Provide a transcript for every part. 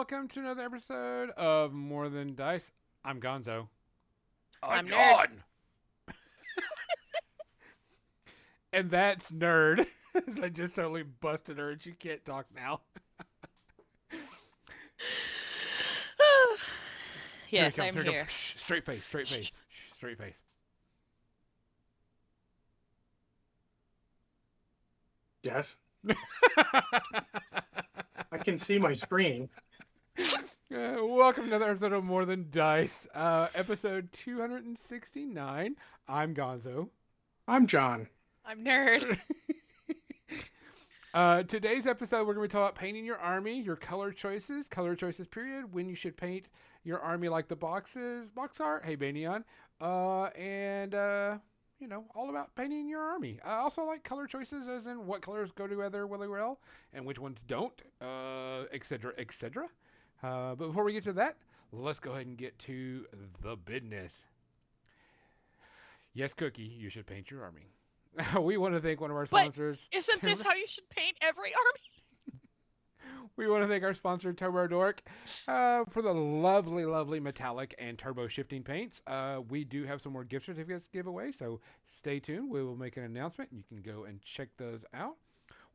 welcome to another episode of More Than Dice. I'm Gonzo. I'm Nerd. And that's Nerd. I just totally busted her and she can't talk now. Yes, Here I'm it comes. here. Shh, straight face, straight face, straight face. Yes. I can see my screen. Welcome to another episode of More Than Dice, episode 269. I'm Gonzo. I'm John. I'm Nerd. Today's episode, we're going to be talking about painting your army, your color choices period, when you should paint your army like the box art. Hey, Banyan. All about painting your army. I also like color choices, as in what colors go together really well and which ones don't, etc., etc. But before we get to that, let's go ahead and get to the business. Yes, Cookie, you should paint your army. We want to thank one of our sponsors. Isn't this how you should paint every army? We want to thank our sponsor, Turbo Dork, for the lovely, lovely metallic and turbo shifting paints. We do have some more gift certificates to give away, so stay tuned. We will make an announcement. You can go and check those out.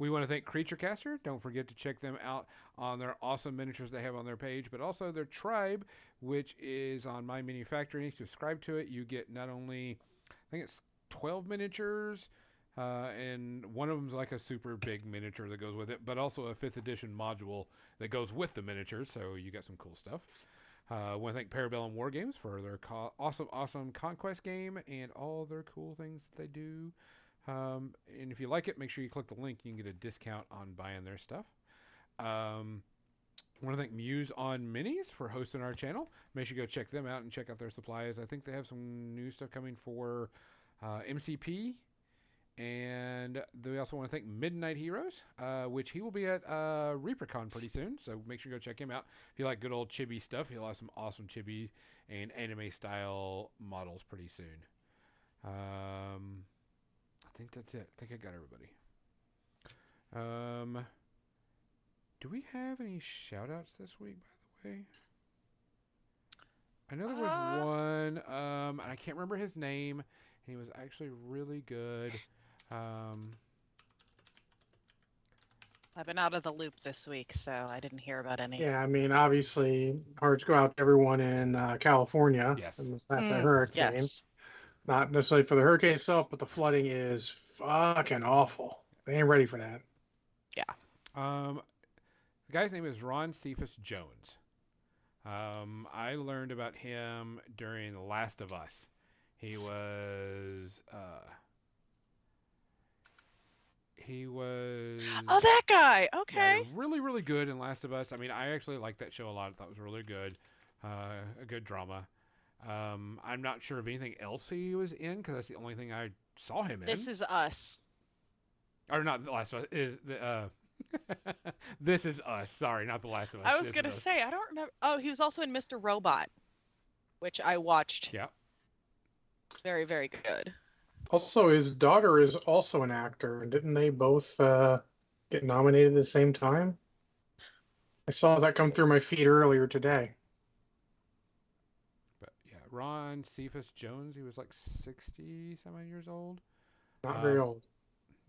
We want to thank Creature Caster. Don't forget to check them out on their awesome miniatures they have on their page, but also their tribe, which is on My Manufacturing. If you subscribe to it, you get not only, I think it's 12 miniatures, and one of them's like a super big miniature that goes with it, but also a 5th edition module that goes with the miniatures, so you got some cool stuff. I want to thank Parabellum War Games for their awesome Conquest game and all their cool things that they do. And if you like it, make sure you click the link. You can get a discount on buying their stuff. I want to thank Muse on Minis for hosting our channel. Make sure you go check them out and check out their supplies. I think they have some new stuff coming for MCP. And we also want to thank Midnight Heroes, which he will be at ReaperCon pretty soon. So make sure you go check him out. If you like good old chibi stuff, he'll have some awesome chibi and anime style models pretty soon. I think that's it. I think I got everybody. Do we have any shout outs this week, by the way? I know there was one, and I can't remember his name, and he was actually really good. I've been out of the loop this week, so I didn't hear about any. Yeah, I mean, obviously, hearts go out to everyone in California. Yes. And it's not the hurricane. Yes. Not necessarily for the hurricane itself, but the flooding is fucking awful. They ain't ready for that. Yeah. The guy's name is Ron Cephas Jones. I learned about him during The Last of Us. He was Oh, that guy. Okay. yeah, really, really good in Last of Us. I mean, I actually liked that show a lot. I thought it was really good. A good drama. I'm not sure of anything else he was in because that's the only thing I saw him in. This Is Us. Or not The Last of Us. This Is Us. Sorry, not The Last of Us. I was This going to Is Us. say, I don't remember. Oh, he was also in Mr. Robot, which I watched. Yeah. Very, very good. Also, his daughter is also an actor. Didn't they both get nominated at the same time? I saw that come through my feed earlier today. But yeah, Ron Cephas Jones. He was like 60-some years old. Not very old.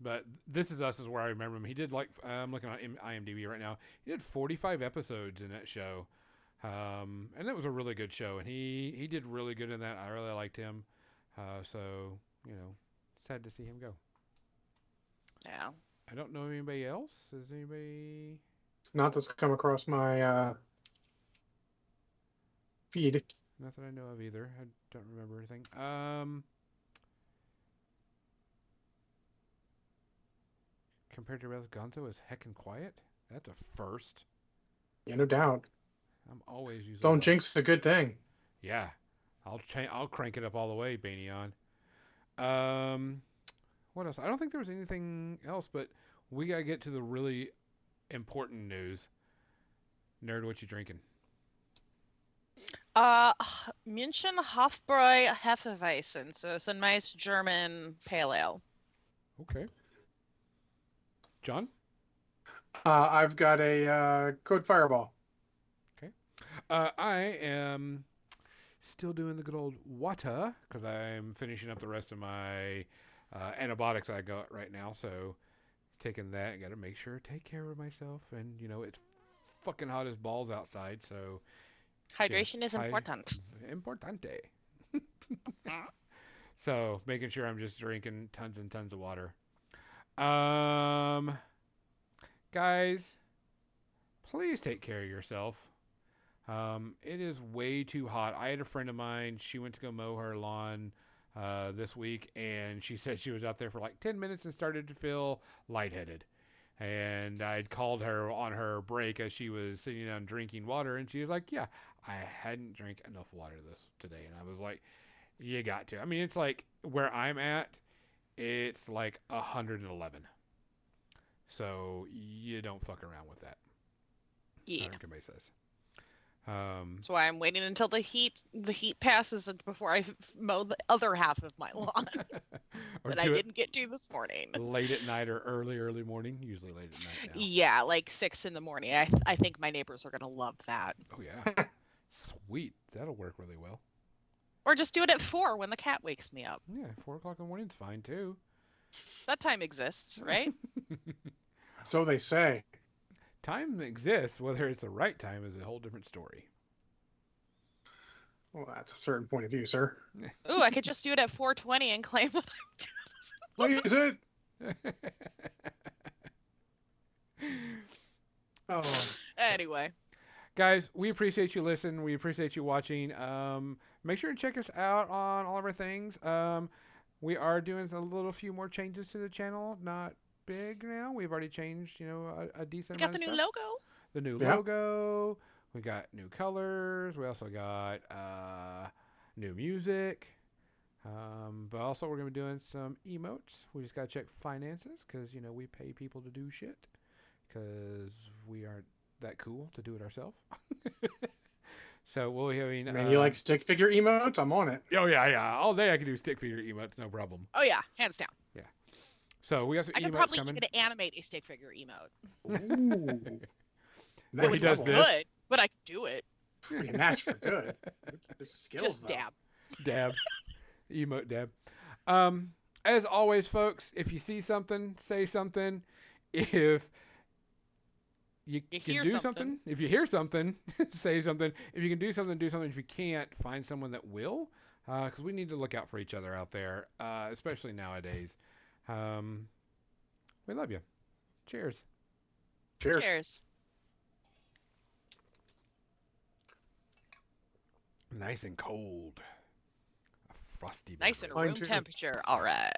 But This Is Us is where I remember him. He did like I'm looking at IMDb right now. He did 45 episodes in that show, and it was a really good show. And he did really good in that. I really liked him. So sad to see him go. Yeah. I don't know anybody else. Is anybody? Not that's come across my feed. Not that I know of either. I don't remember anything. Compared to Gonzo is heckin' quiet. That's a first. Yeah, no doubt. I'm always using. Don't jinx a good thing. Yeah, I'll crank it up all the way, Banyan. What else? I don't think there was anything else, but we gotta get to the really important news. Nerd, what you drinking? München Hofbräu Hefeweizen. So it's a nice German pale ale. Okay. John? I've got a Code Fireball. I am still doing the good old water because I'm finishing up the rest of my antibiotics I got right now. So taking that, got to make sure take care of myself. And it's fucking hot as balls outside, so Hydration is Hy- important. importante. So making sure I'm just drinking tons and tons of water. Guys, please take care of yourself. It is way too hot. I had a friend of mine. She went to go mow her lawn this week, and she said she was out there for like 10 minutes and started to feel lightheaded. And I'd called her on her break as she was sitting down drinking water, and she was like, "Yeah, I hadn't drank enough water this today." And I was like, "You got to." I mean, it's like where I'm at, it's like 111. So you don't fuck around with that. Yeah. Everybody says. That's why I'm waiting until the heat passes before I mow the other half of my lawn Or that I do it didn't get to this morning. late at night or early morning. Usually late at night now. Yeah, like 6 in the morning. I think my neighbors are gonna love that. Oh yeah. Sweet. That'll work really well. Or just do it at 4 when the cat wakes me up. Yeah, 4 o'clock in the morning's fine too. That time exists, right? So they say. Time exists. Whether it's the right time is a whole different story. Well, that's a certain point of view, sir. Ooh, I could just do it at 4:20 and claim that What is it? Oh, Anyway, Guys, we appreciate you listening. We appreciate you watching. Make sure to check us out on all of our things. We are doing a little few more changes to the channel. Not big now. We've already changed, a decent we got amount the of new stuff. logo. The new Yeah. logo. We got new colors. We also got new music. But also we're going to be doing some emotes. We just got to check finances because, we pay people to do shit because we aren't that cool to do it ourselves. So we'll be having... man, you like stick figure emotes? I'm on it. Oh, yeah. All day I can do stick figure emotes, no problem. Oh yeah, hands down. So we got some I could emotes probably coming. even animate a stick figure emote. Ooh. Well, he Next does level. this. Good, but I could do it. Be a match for good. This skills, Just though. dab. Dab. Emote dab. As always, folks, if you see something, say something. If you can hear do something. something, if you hear something, say something. If you can do something, do something. If you can't, find someone that will. Because we need to look out for each other out there, especially nowadays. We love you. Cheers. Cheers. Cheers. Nice and cold. A frosty Nice and beverage. Mine room too. temperature. All right.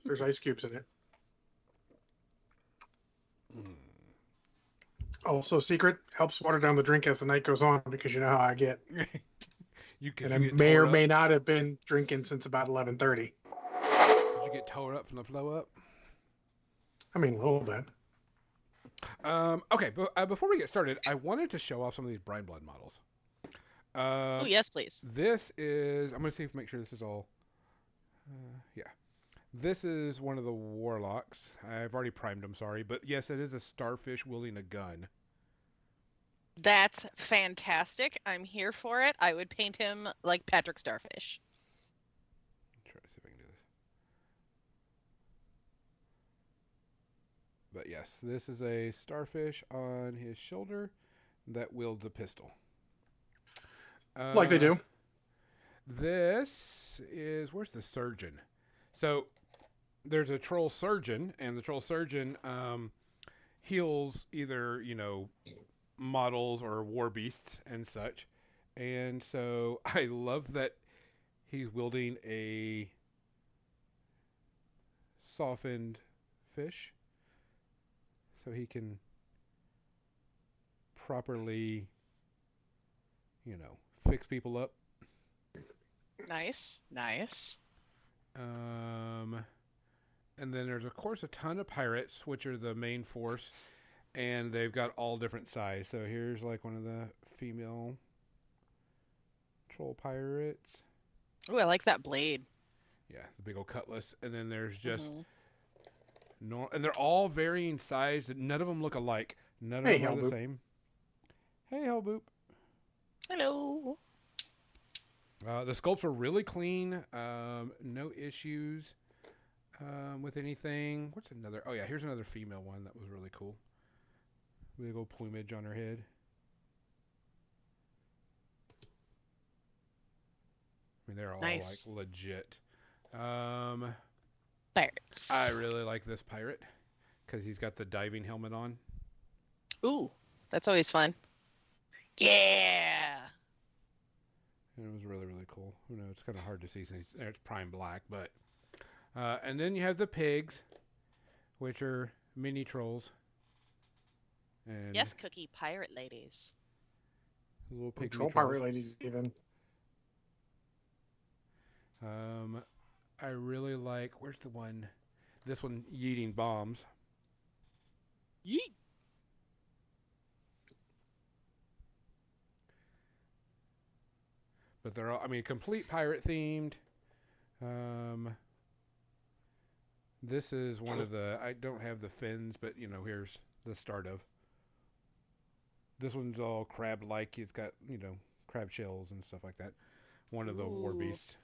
There's ice cubes in it. Mm. Also, secret helps water down the drink as the night goes on because you know how I get. You, And you I get may tore or up? may not have been drinking since about 11:30. Did you get tore up from the flow up? I mean, a little bit. Okay, but before we get started, I wanted to show off some of these Brine Blood models. Oh yes, please. This is... I'm going to see if make sure this is all... yeah. This is one of the Warlocks. I've already primed them, sorry. But yes, it is a starfish wielding a gun. That's fantastic. I'm here for it. I would paint him like Patrick Starfish. Try to see if I can do this. But yes, this is a starfish on his shoulder that wields a pistol. Like they do. This is... Where's the surgeon? So there's a troll surgeon, and the troll surgeon heals either, models or war beasts and such. And so I love that he's wielding a softened fish so he can properly, fix people up. Nice, nice. And then there's, of course, a ton of pirates, which are the main force, and they've got all different size. So here's like one of the female troll pirates. Ooh, I like that blade. Yeah, the big old cutlass. And then there's just Mhm. and they're all varying size. None of them look alike. None of Hey, them are the Hellboop. same. Hey, Hellboop. Hello. The sculpts are really clean. No issues with anything. What's another? Oh yeah, here's another female one that was really cool. Big old plumage on her head. I mean, they're all nice. like legit. Pirates. I really like this pirate because he's got the diving helmet on. Ooh, that's always fun. Yeah. And it was really, really cool. You know, it's kind of hard to see since it's prime black, but. And then you have the pigs, which are mini trolls. And yes, Cookie Pirate Ladies. Little pig troll pirate ladies even. I really like. Where's the one? This one yeeting bombs. Yeet. But they're all, I mean, complete pirate themed. This is one of the, I don't have the fins, but you know, here's the start of. This one's all crab-like. It's got, you know, crab shells and stuff like that. One of the war beasts.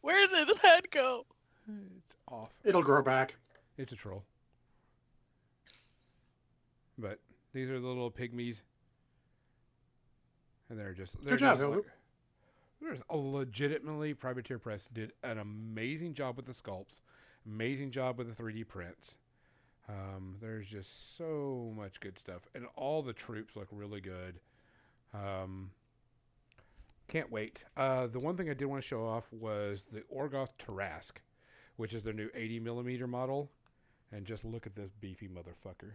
Where did his head go? It's off. It'll grow back. It's a troll. But these are the little pygmies. And they're just... Good job, Hilda. There's a legitimately, Privateer Press did an amazing job with the sculpts. Amazing job with the 3D prints. There's just so much good stuff. And all the troops look really good. Can't wait. The one thing I did want to show off was the Orgoth Tarrasque, which is their new 80mm model. And just look at this beefy motherfucker.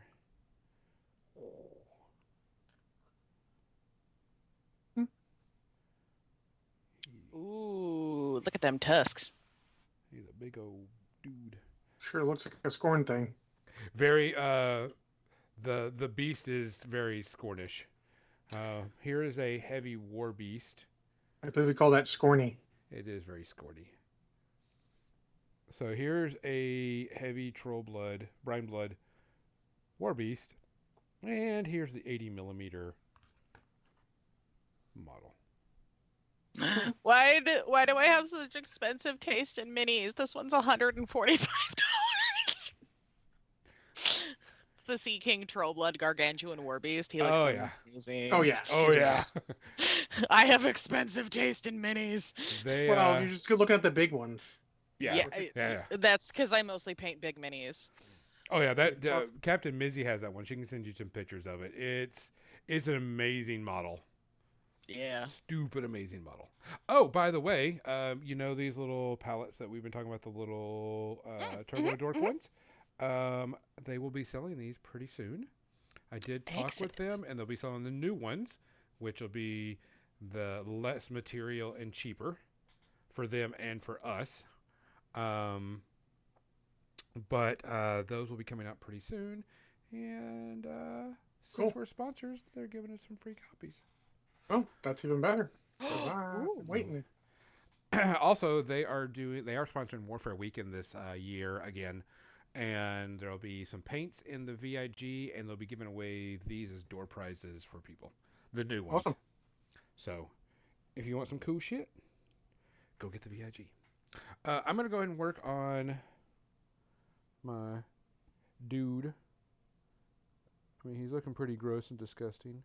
Ooh, look at them tusks. He's a big old dude. Sure looks like a Scorn thing. Very, the beast is very Scornish. Here is a heavy war beast. I believe we call that Scorny. It is very Scorny. So here's a heavy troll blood, brine blood war beast. And here's the 80mm model. Why do I have such expensive taste in minis? This one's $145. It's the Sea King Trollblood Gargantuan Warbeast. He looks amazing. Oh yeah. Oh yeah. I have expensive taste in minis. Well, you're just looking at the big ones. Yeah. That's because I mostly paint big minis. Oh yeah, that Captain Mizzy has that one. She can send you some pictures of it. It's an amazing model. Yeah. Stupid amazing model. Oh, by the way, you know these little palettes that we've been talking about, the little Turbo Dork ones? They will be selling these pretty soon. I did talk with them, and they'll be selling the new ones, which will be the less material and cheaper for them and for us. But those will be coming out pretty soon. And since we're sponsors, they're giving us some free copies. Oh, that's even better. So, waiting. Also, they are sponsoring Warfare Weekend this year again, and there'll be some paints in the VIG, and they'll be giving away these as door prizes for people, the new ones. Awesome. So, if you want some cool shit, go get the VIG. I'm gonna go ahead and work on my dude. I mean, he's looking pretty gross and disgusting.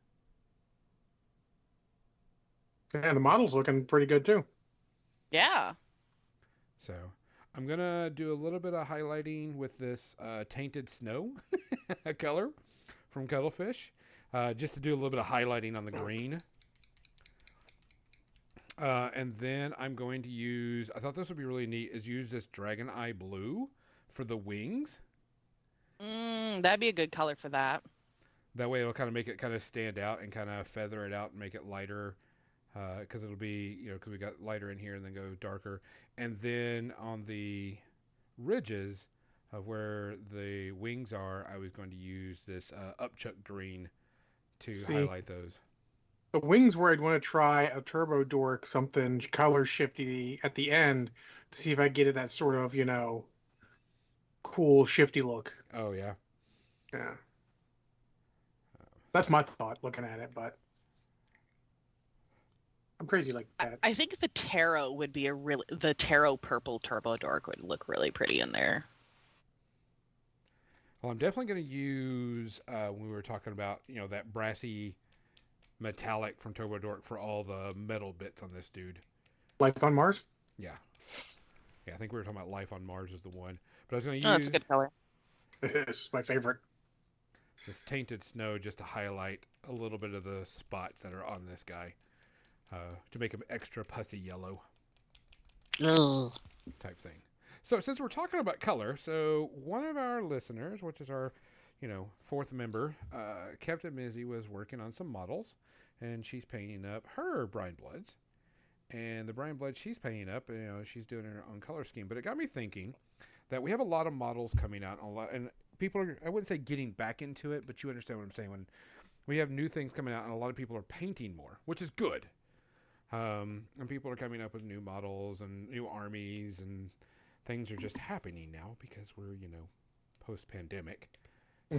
Yeah, the model's looking pretty good too. Yeah. So I'm going to do a little bit of highlighting with this Tainted Snow color from Cuttlefish. Just to do a little bit of highlighting on the green. And then I'm going to use, I thought this would be really neat, is use this Dragon Eye Blue for the wings. That'd be a good color for that. That way it'll kind of make it kind of stand out and kind of feather it out and make it lighter. Because it'll be, you know, because we got lighter in here and then go darker. And then on the ridges of where the wings are, I was going to use this Upchuck green to highlight those. The wings where I'd want to try a Turbo Dork, something color shifty at the end to see if I get it that sort of, you know, cool shifty look. Oh, yeah. Yeah. That's my thought looking at it, but I'm crazy like that. I think the Tarot would be the Tarot purple Turbo Dork would look really pretty in there. Well, I'm definitely going to use, when we were talking about, that brassy metallic from Turbo Dork for all the metal bits on this dude. Life on Mars? Yeah. Yeah, I think we were talking about Life on Mars is the one. But I was going to Oh, use... that's a good color. It's my favorite. This Tainted Snow just to highlight a little bit of the spots that are on this guy. To make him extra pussy yellow. Ugh. Type thing. So since we're talking about color, so one of our listeners, which is our, fourth member, Captain Mizzy, was working on some models, and she's painting up her Brine Bloods. And the Brine Bloods she's painting up, she's doing her own color scheme. But it got me thinking that we have a lot of models coming out, and people are, I wouldn't say getting back into it, but you understand what I'm saying. When we have new things coming out, and a lot of people are painting more, which is good. And people are coming up with new models and new armies, and things are just happening now because we're, post-pandemic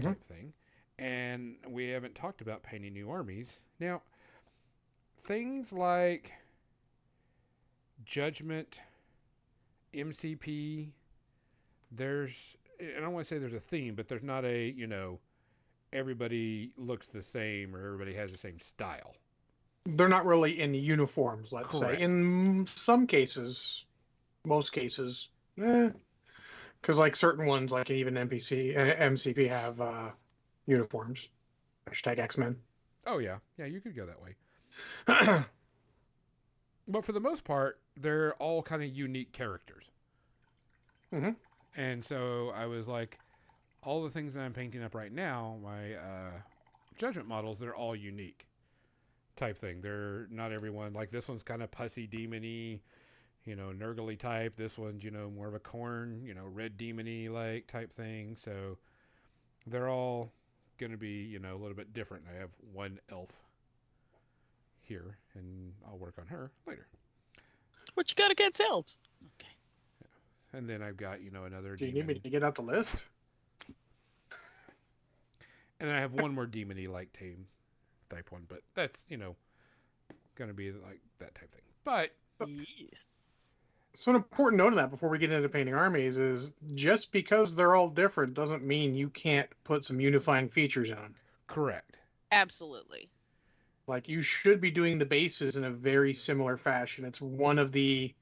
type thing. And we haven't talked about painting new armies. Now, things like Judgment, MCP, I don't want to say there's a theme, but there's not a, everybody looks the same or everybody has the same style. They're not really in uniforms, let's Correct. say. In some cases, most cases, because like certain ones, like even MCP have uniforms. Hashtag X-Men. Oh, yeah. Yeah, you could go that way. But for the most part, they're all kind of unique characters. Mm-hmm. And so I was like, all the things that I'm painting up right now, my Judgment models, they're all unique type thing. They're not everyone, like this one's kind of pussy demon-y, Nurgle type. This one's, more of a corn, red demon-y like type thing. So they're all going to be, a little bit different. I have one elf here, and I'll work on her later. What you got against elves? Okay. Yeah. And then I've got, another Do you demon. need me to get out the list? And then I have one more demon-y like team type one, but that's, going to be like that type thing. But Yeah. So an important note on that before we get into painting armies is just because they're all different doesn't mean you can't put some unifying features on. correct. Absolutely. Like you should be doing the bases in a very similar fashion. It's one of the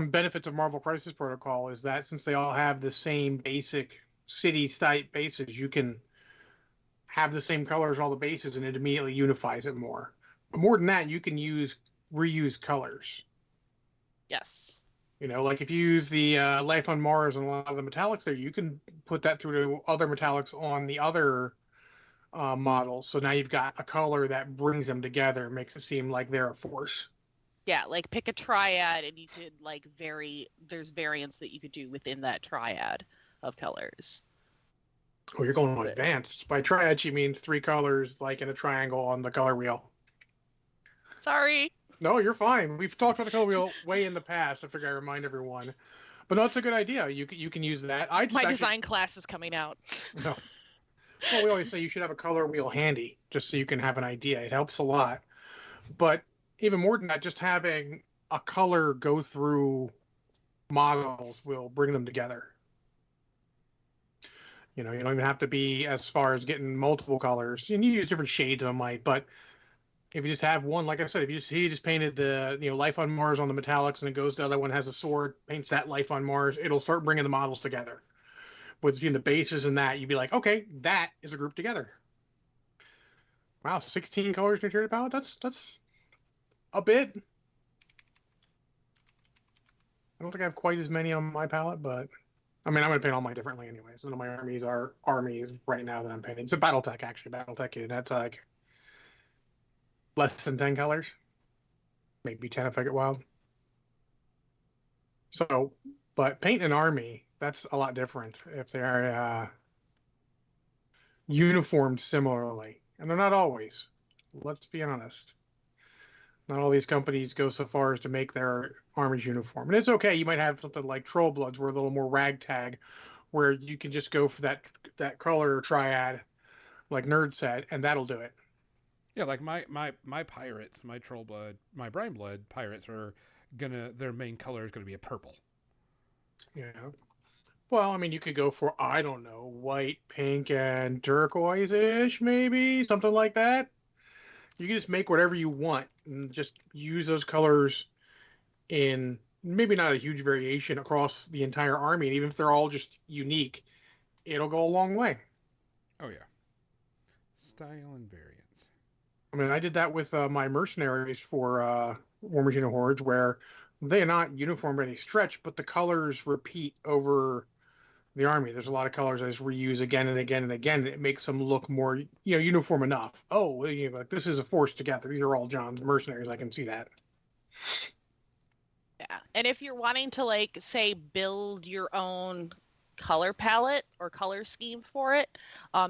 benefits of Marvel Crisis Protocol is that since they all have the same basic city-type bases, you can have the same colors on all the bases and it immediately unifies it more. But more than that, you can reuse colors. Yes. Like if you use the Life on Mars and a lot of the metallics there, you can put that through to other metallics on the other models. So now you've got a color that brings them together, makes it seem like they're a force. Yeah, like pick a triad and you could there's variants that you could do within that triad of colors. Oh, you're going on advanced. By triad, she means 3 colors like in a triangle on the color wheel. Sorry. No, you're fine. We've talked about the color wheel way in the past. I figure I remind everyone. But no, it's a good idea. You can use that. My design class is coming out. No. Well, we always say you should have a color wheel handy just so you can have an idea. It helps a lot. But even more than that, just having a color go through models will bring them together. You don't even have to be as far as getting multiple colors. And you use different shades of them, might, but if you just have one, like I said, if he just painted the Life on Mars on the metallics and it goes, the other one has a sword, paints that Life on Mars, it'll start bringing the models together. Between the bases and that, you'd be like, okay, that is a group together. Wow, 16 colors in your interior palette? That's a bit. I don't think I have quite as many on my palette, but I mean, I'm going to paint all mine differently anyway. So none of my armies are armies right now that I'm painting. It's a Battletech, actually. Battletech, that's like less than 10 colors. Maybe 10 if I get wild. So, but paint an army, that's a lot different if they are uniformed similarly. And they're not always. Let's be honest. Not all these companies go so far as to make their armies uniform. And it's okay. You might have something like Troll Bloods where a little more ragtag, where you can just go for that color triad like Nerd said, and that'll do it. Yeah, like my pirates, my troll blood, my brine blood pirates are their main color is gonna be a purple. Yeah. Well, I mean, you could go for, I don't know, white, pink, and turquoise-ish, maybe something like that. You can just make whatever you want and just use those colors in maybe not a huge variation across the entire army. And even if they're all just unique, it'll go a long way. Oh yeah, style and variants. I mean, I did that with my mercenaries for War Machine Hordes, where they are not uniform by any stretch, but the colors repeat over the army. There's a lot of colors I just reuse again and again and again, and it makes them look more, uniform enough. Oh, well, like, this is a force together. These are all John's mercenaries. I can see that. Yeah. And if you're wanting to, like, say, build your own color palette or color scheme for it,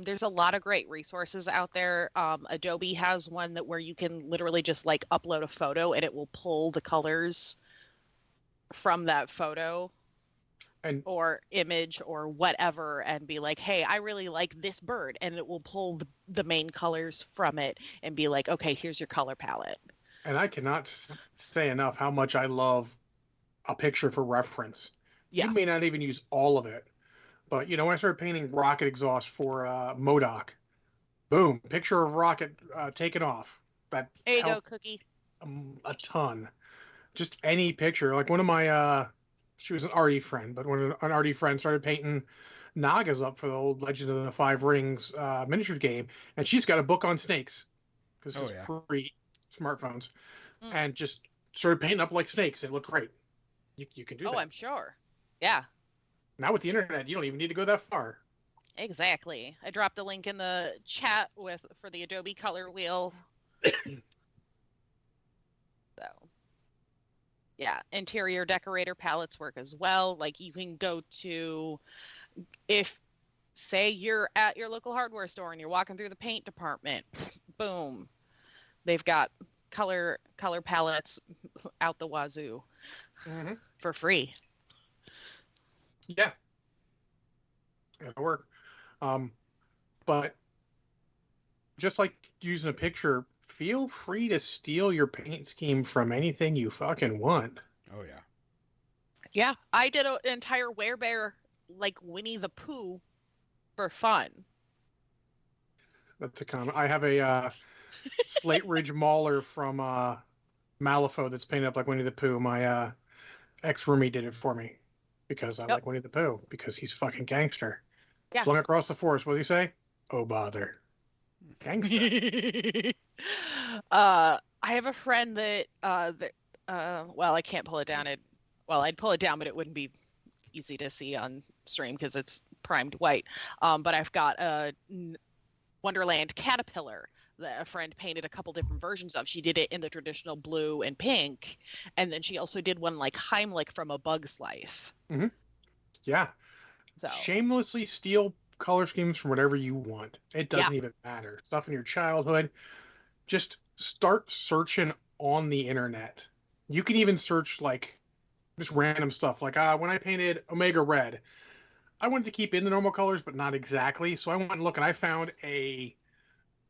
there's a lot of great resources out there. Adobe has one where you can literally just like upload a photo and it will pull the colors from that photo And or image or whatever and be like, hey, I really like this bird, and it will pull the main colors from it and be like, okay, here's your color palette. and I cannot say enough how much I love a picture for reference. Yeah. You may not even use all of it, but when I started painting rocket exhaust for MODOK, boom, picture of rocket taking off. That There you go, helped Cookie. a ton. Just any picture. Like one of my, she was an arty friend, but when an arty friend started painting Nagas up for the old Legend of the Five Rings miniatures game, and she's got a book on snakes because it's pre smartphones, and just started painting up like snakes. It looked great. You can do that. Oh, I'm sure. Yeah. Now with the internet, you don't even need to go that far. Exactly. I dropped a link in the chat for the Adobe Color Wheel. So, yeah, interior decorator palettes work as well. Like you can go to, if say you're at your local hardware store and you're walking through the paint department, boom, they've got color palettes out the wazoo for free. Yeah, it'll work. But just like using a picture, feel free to steal your paint scheme from anything you fucking want. Oh yeah. Yeah, I did an entire werebear like Winnie the Pooh for fun. That's a comment. I have a Slate Ridge Mauler from Malifaux that's painted up like Winnie the Pooh. My ex-roommate did it for me because I like Winnie the Pooh because he's fucking gangster. Yeah. Flung across the forest. What did he say? Oh, bother. Gangster. I have a friend that, well, I can't pull it down. I'd pull it down, but it wouldn't be easy to see on stream because it's primed white. But I've got a Wonderland caterpillar that a friend painted a couple different versions of. She did it in the traditional blue and pink, and then she also did one like Heimlich from A Bug's Life. Mm-hmm. Yeah. So shamelessly steal color schemes from whatever you want. It doesn't even matter. Stuff in your childhood. Just start searching on the internet. You can even search like just random stuff. Like when I painted Omega Red, I wanted to keep in the normal colors, but not exactly. So I went and looked, and I found a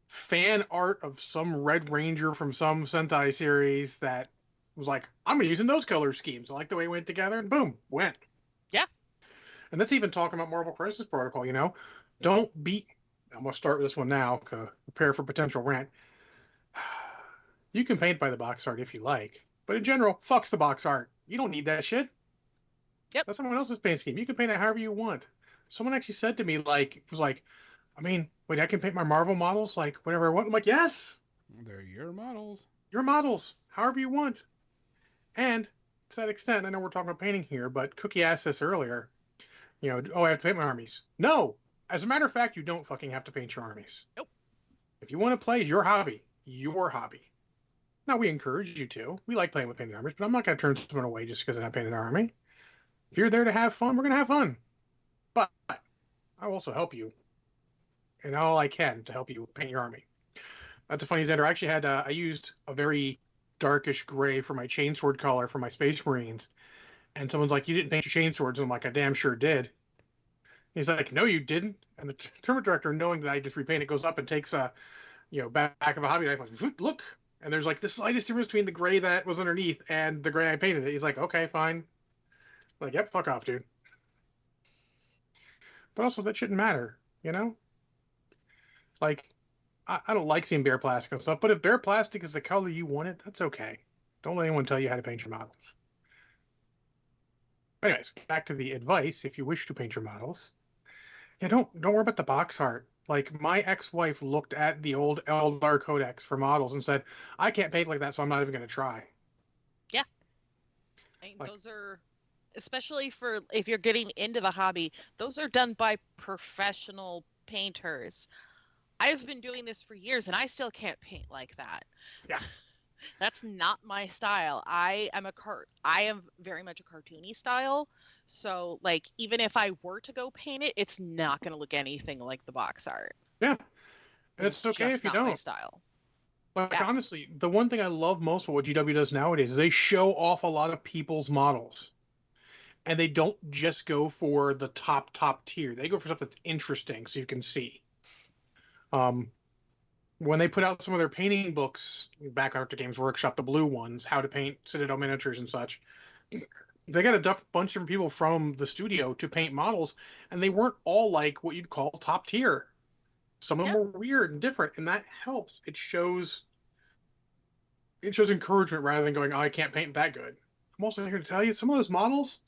fan art of some Red Ranger from some Sentai series that was like, I'm using those color schemes. I like the way it went together, and boom, went. Yeah. And that's even talking about Marvel Crisis Protocol, Don't beat... I'm going to start with this one now, prepare for potential rant. You can paint by the box art if you like, but in general, fucks the box art. You don't need that shit. Yep. That's someone else's paint scheme. You can paint it however you want. Someone actually said to me, wait, I can paint my Marvel models like whatever I want. I'm like, yes. They're your models. Your models, however you want. And to that extent, I know we're talking about painting here, but Cookie asked this earlier. I have to paint my armies. No. As a matter of fact, you don't fucking have to paint your armies. Nope. If you want to play, your hobby. Your hobby. Now, we encourage you to. We like playing with painted armies, but I'm not going to turn someone away just because I have painted army. If you're there to have fun, we're going to have fun. But I will also help you and all I can to help you paint your army. That's a funny Xander. I actually had, I used a very darkish gray for my chainsword color for my Space Marines. And someone's like, you didn't paint your chainswords. And I'm like, I damn sure did. He's like, no, you didn't. And the tournament director, knowing that I just repainted, goes up and takes a, back of a hobby knife, like, look. And there's like the slightest difference between the gray that was underneath and the gray I painted it. He's like, okay, fine. Like, yep, fuck off, dude. But also, that shouldn't matter, you know? Like, I don't like seeing bare plastic and stuff, but if bare plastic is the color you want it, that's okay. Don't let anyone tell you how to paint your models. Anyways, back to the advice. If you wish to paint your models, yeah, don't worry about the box art. Like, my ex-wife looked at the old Eldar Codex for models and said, I can't paint like that, so I'm not even going to try. Yeah. I mean, Like- those are, especially for if you're getting into the hobby, those are done by professional painters. I've been doing this for years and I still can't paint like that. Yeah. That's not my style. I am very much a cartoony style. So like even if I were to go paint it, it's not going to look anything like the box art. Yeah. And it's okay just if you not my don't. style. Like, Yeah. honestly, the one thing I love most of what GW does nowadays is they show off a lot of people's models. And they don't just go for the top tier. They go for stuff that's interesting so you can see. When they put out some of their painting books back after Games Workshop, the blue ones, how to paint Citadel miniatures and such, they got a bunch of people from the studio to paint models, and they weren't all like what you'd call top tier. Some of them were weird and different, and that helps. It shows encouragement rather than going, oh, I can't paint that good. I'm also here to tell you, some of those models,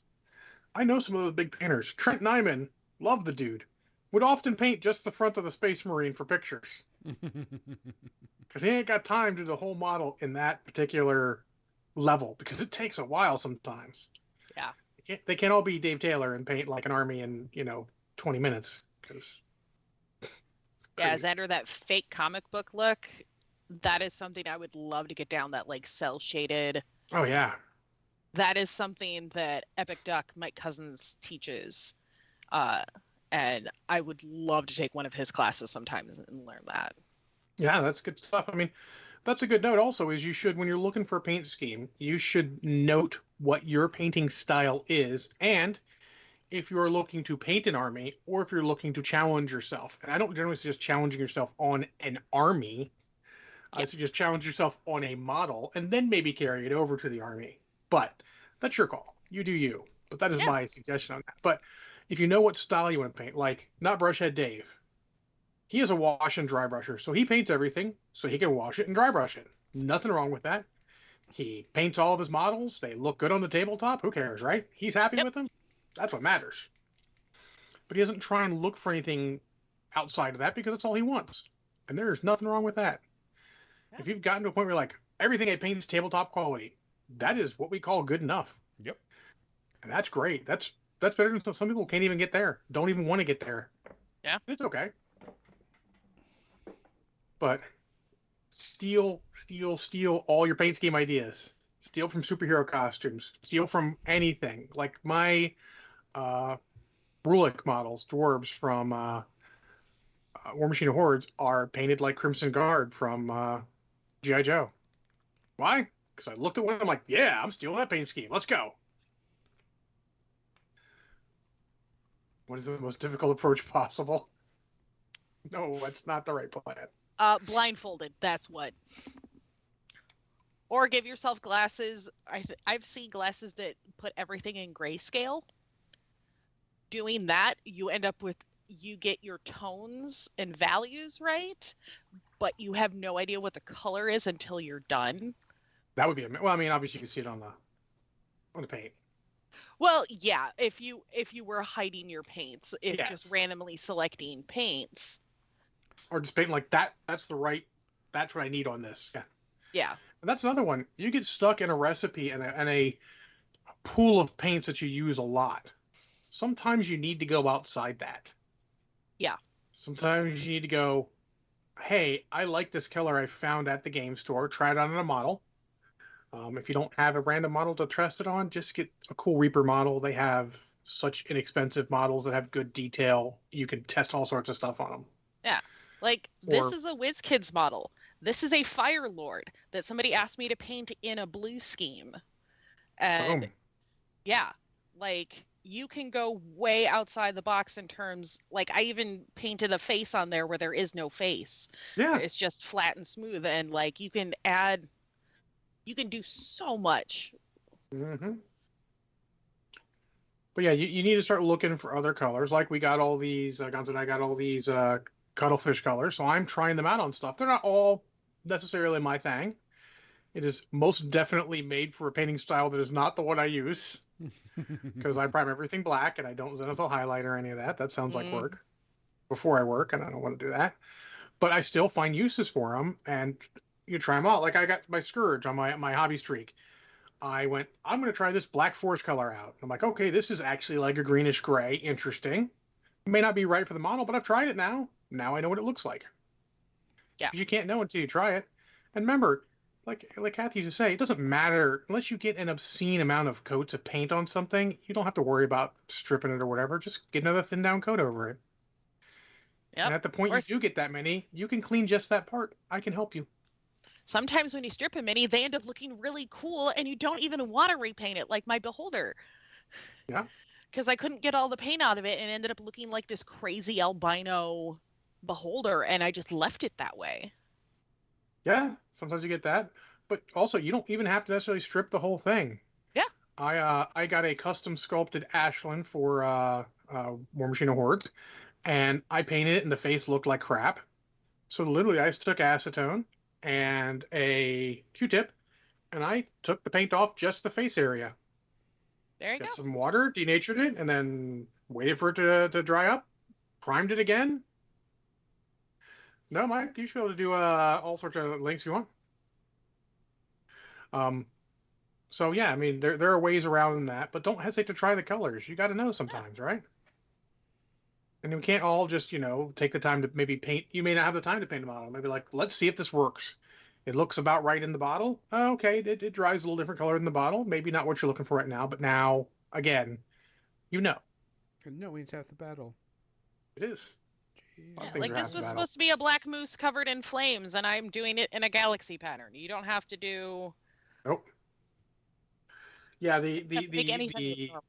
I know some of those big painters. Trent Nyman, love the dude, would often paint just the front of the Space Marine for pictures. Because he ain't got time to do the whole model in that particular level, because it takes a while sometimes. Yeah. They can't all be Dave Taylor and paint like an army in, 20 minutes. Cause Yeah, Xander, that fake comic book look, that is something I would love to get down, that like cell shaded. Oh, yeah. That is something that Epic Duck, Mike Cousins, teaches. And I would love to take one of his classes sometimes and learn that. Yeah, that's good stuff. I mean, that's a good note also, is you should, when you're looking for a paint scheme, you should note what your painting style is, and if you're looking to paint an army, or if you're looking to challenge yourself. And I don't generally suggest challenging yourself on an army. I suggest challenge yourself on a model, and then maybe carry it over to the army. But that's your call. You do you. But that is my suggestion on that. But if you know what style you want to paint, like Not Brushhead Dave, he is a wash and dry brusher, so he paints everything so he can wash it and dry brush it. Nothing wrong with that. He paints all of his models. They look good on the tabletop. Who cares, right? He's happy with them. That's what matters. But he doesn't try and look for anything outside of that, because that's all he wants. And there's nothing wrong with that. Yeah. If you've gotten to a point where like, everything I paint is tabletop quality, that is what we call good enough. Yep. And that's great. That's better than some people can't even get there. Don't even want to get there. Yeah. It's okay. But steal all your paint scheme ideas. Steal from superhero costumes. Steal from anything. Like my Brulik models, dwarves from War Machine of Hordes, are painted like Crimson Guard from G.I. Joe. Why? Because I looked at one and I'm like, yeah, I'm stealing that paint scheme. Let's go. What is the most difficult approach possible? No, that's not the right plan. Blindfolded, that's what. Or give yourself glasses. I've seen glasses that put everything in grayscale. Doing that, you get your tones and values right, but you have no idea what the color is until you're done. That would be well. I mean, obviously you can see it on the paint. Well, yeah. If you were hiding your paints, just randomly selecting paints, or just painting like that. That's what I need on this. Yeah. Yeah. And that's another one. You get stuck in a recipe and a pool of paints that you use a lot. Sometimes you need to go outside that. Yeah. Sometimes you need to go, hey, I like this color I found at the game store. Try it on a model. If you don't have a random model to test it on, just get a cool Reaper model. They have such inexpensive models that have good detail. You can test all sorts of stuff on them. Yeah. Like, this is a WizKids model. This is a Fire Lord that somebody asked me to paint in a blue scheme. And boom. Yeah, like, you can go way outside the box in terms, like I even painted a face on there where there is no face. Yeah. It's just flat and smooth, and like you can do so much. hmm But yeah, you need to start looking for other colors. Like we got all these, Guns and I got all these cuttlefish colors, so I'm trying them out on stuff. They're not all necessarily my thing. It is most definitely made for a painting style that is not the one I use, because I prime everything black and I don't zenithal highlight or any of that. That sounds like Mm. work before I work, and I don't want to do that. But I still find uses for them, and you try them out. Like I got my Scourge on my hobby streak. I went, I'm going to try this Black Forest color out. I'm like, okay, this is actually like a greenish gray. Interesting. It may not be right for the model, but I've tried it now. Now I know what it looks like. Yeah. Because you can't know until you try it. And remember, like Kathy used to say, it doesn't matter unless you get an obscene amount of coats of paint on something. You don't have to worry about stripping it or whatever. Just get another thin down coat over it. Yep. And at the point Or you do get that many, you can clean just that part. I can help you. sometimes when you strip a mini, they end up looking really cool, and you don't even want to repaint it, like my Beholder. Yeah. Because I couldn't get all the paint out of it and ended up looking like this crazy albino Beholder, and I just left it that way. Yeah, sometimes you get that, but also you don't even have to necessarily strip the whole thing. Yeah. I got a custom sculpted Ashland for War Machine of Hordes, and I painted it, and the face looked like crap. So literally, I just took acetone and a Q-tip, and I took the paint off just the face area. There you Got go. some water, denatured it, and then waited for it to dry up. Primed it again. No, Mike, you should be able to do all sorts of lengths you want. So yeah, I mean there are ways around that, but don't hesitate to try the colors. You got to know sometimes, right? And we can't all just take the time to maybe paint. You may not have the time to paint a model. Maybe like let's see if this works. It looks about right in the bottle. Oh, okay, it dries a little different color in the bottle. Maybe not what you're looking for right now, but now again, you know And knowing's half the battle. it is. A lot of Yeah, things like are this half the was battle. supposed to be a black moose covered in flames, and I'm doing it in a galaxy pattern. You don't have to do Nope. Yeah, make anything look the normal.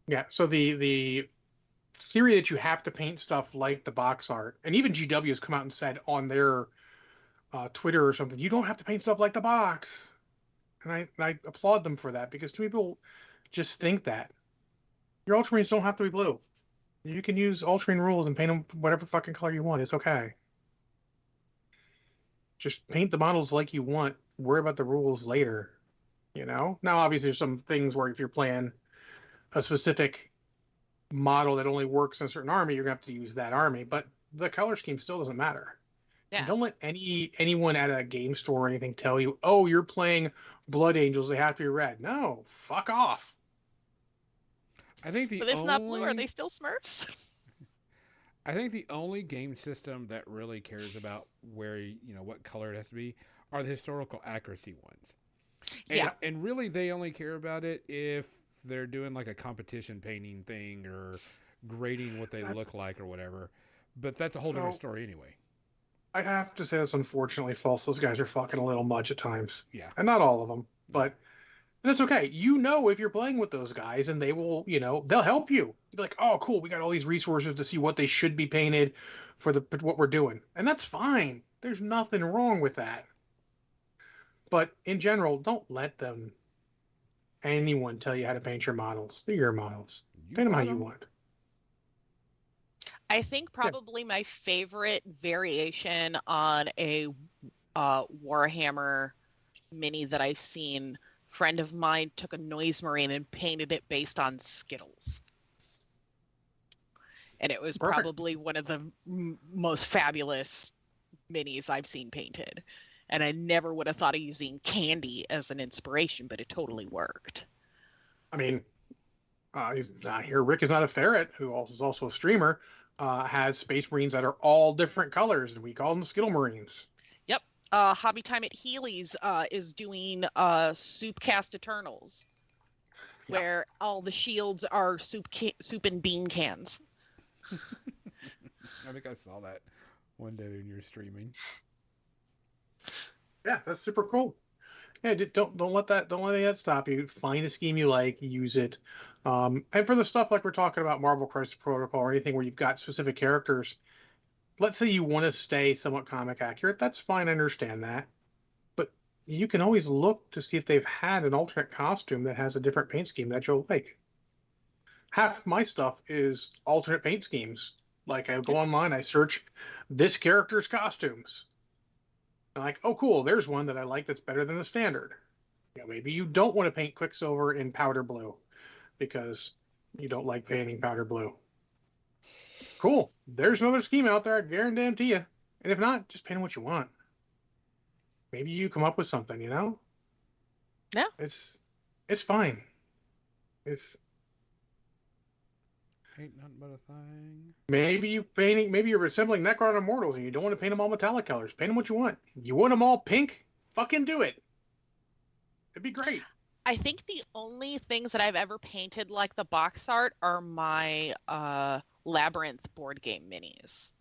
yeah. So the theory that you have to paint stuff like the box art, and even GW has come out and said on their Twitter or something, you don't have to paint stuff like the box. And I applaud them for that, because too many people just think that your ultramarines don't have to be blue. You can use ultramarine rules and paint them whatever fucking color you want. It's okay. Just paint the models like you want. Worry about the rules later. Now obviously there's some things where if you're playing a specific model that only works in a certain army, you're gonna have to use that army. But the color scheme still doesn't matter. Yeah. And don't let anyone at a game store or anything tell you, oh, you're playing Blood Angels, they have to be red. No, fuck off. I think the But if only not blue, are they still Smurfs? I think the only game system that really cares about where what color it has to be are the historical accuracy ones. And, Yeah. and really they only care about it if they're doing like a competition painting thing or grading what they look like or whatever. But that's a whole different story anyway. I have to say that's unfortunately false. Those guys are fucking a little much at times. Yeah. And not all of them, but that's okay. If you're playing with those guys, and they will, they'll help you. You'll be like, oh, cool, we got all these resources to see what they should be painted for what we're doing. And that's fine. There's nothing wrong with that. But in general, don't let anyone tell you how to paint your models. They're your models. Paint them how you want. I think probably my favorite variation on a Warhammer mini that I've seen, friend of mine took a Noise Marine and painted it based on Skittles. And it was Perfect. probably one of the most fabulous minis I've seen painted. And I never would have thought of using candy as an inspiration, but it totally worked. I mean, here Rick is not a ferret, who is also a streamer, has Space Marines that are all different colors, and we call them Skittle Marines. Yep. Hobby Time at Healy's is doing Soupcast Eternals, where all the shields are soup and bean cans. I think I saw that one day when you were streaming. Yeah, that's super cool. Yeah, don't let that stop you. Find a scheme you like, use it. And for the stuff like we're talking about Marvel Crisis Protocol or anything where you've got specific characters, let's say you want to stay somewhat comic accurate. That's fine. I understand that. But you can always look to see if they've had an alternate costume that has a different paint scheme that you'll like. Half my stuff is alternate paint schemes. Like I go online, I search this character's costumes. I'm like, oh, cool. There's one that I like that's better than the standard. Yeah, maybe you don't want to paint Quicksilver in powder blue because you don't like painting powder blue. Cool. There's another scheme out there, I guarantee you. And if not, just paint what you want. Maybe you come up with something, you know? Yeah. It's fine. It's Ain't nothing but a thing. maybe you're assembling Necron Immortals and you don't want to paint them all metallic colors. Paint them what you want. You want them all pink? Fucking do it. It'd be great. I think the only things that I've ever painted like the box art are my Labyrinth board game minis.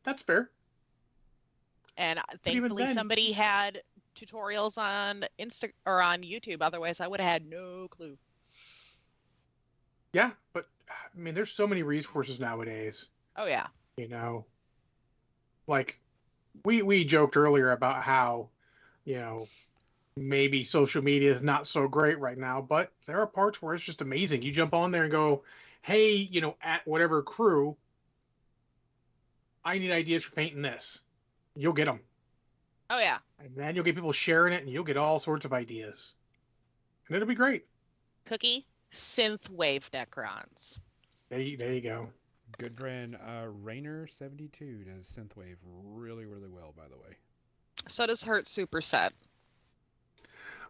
That's fair. And even thankfully then- somebody had tutorials on Insta or on YouTube. Otherwise, I would have had no clue. Yeah, but I mean, there's so many resources nowadays. Oh yeah. You know, like we joked earlier about how, you know, maybe social media is not so great right now, but there are parts where it's just amazing. You jump on there and go, hey, you know, at whatever crew, I need ideas for painting this. You'll get them. Oh yeah. And then you'll get people sharing it and you'll get all sorts of ideas. And it'll be great. Cookie synthwave Necrons. There you go. Good friend Rainer72 does synthwave really, really well, by the way. So does Hurt Superset.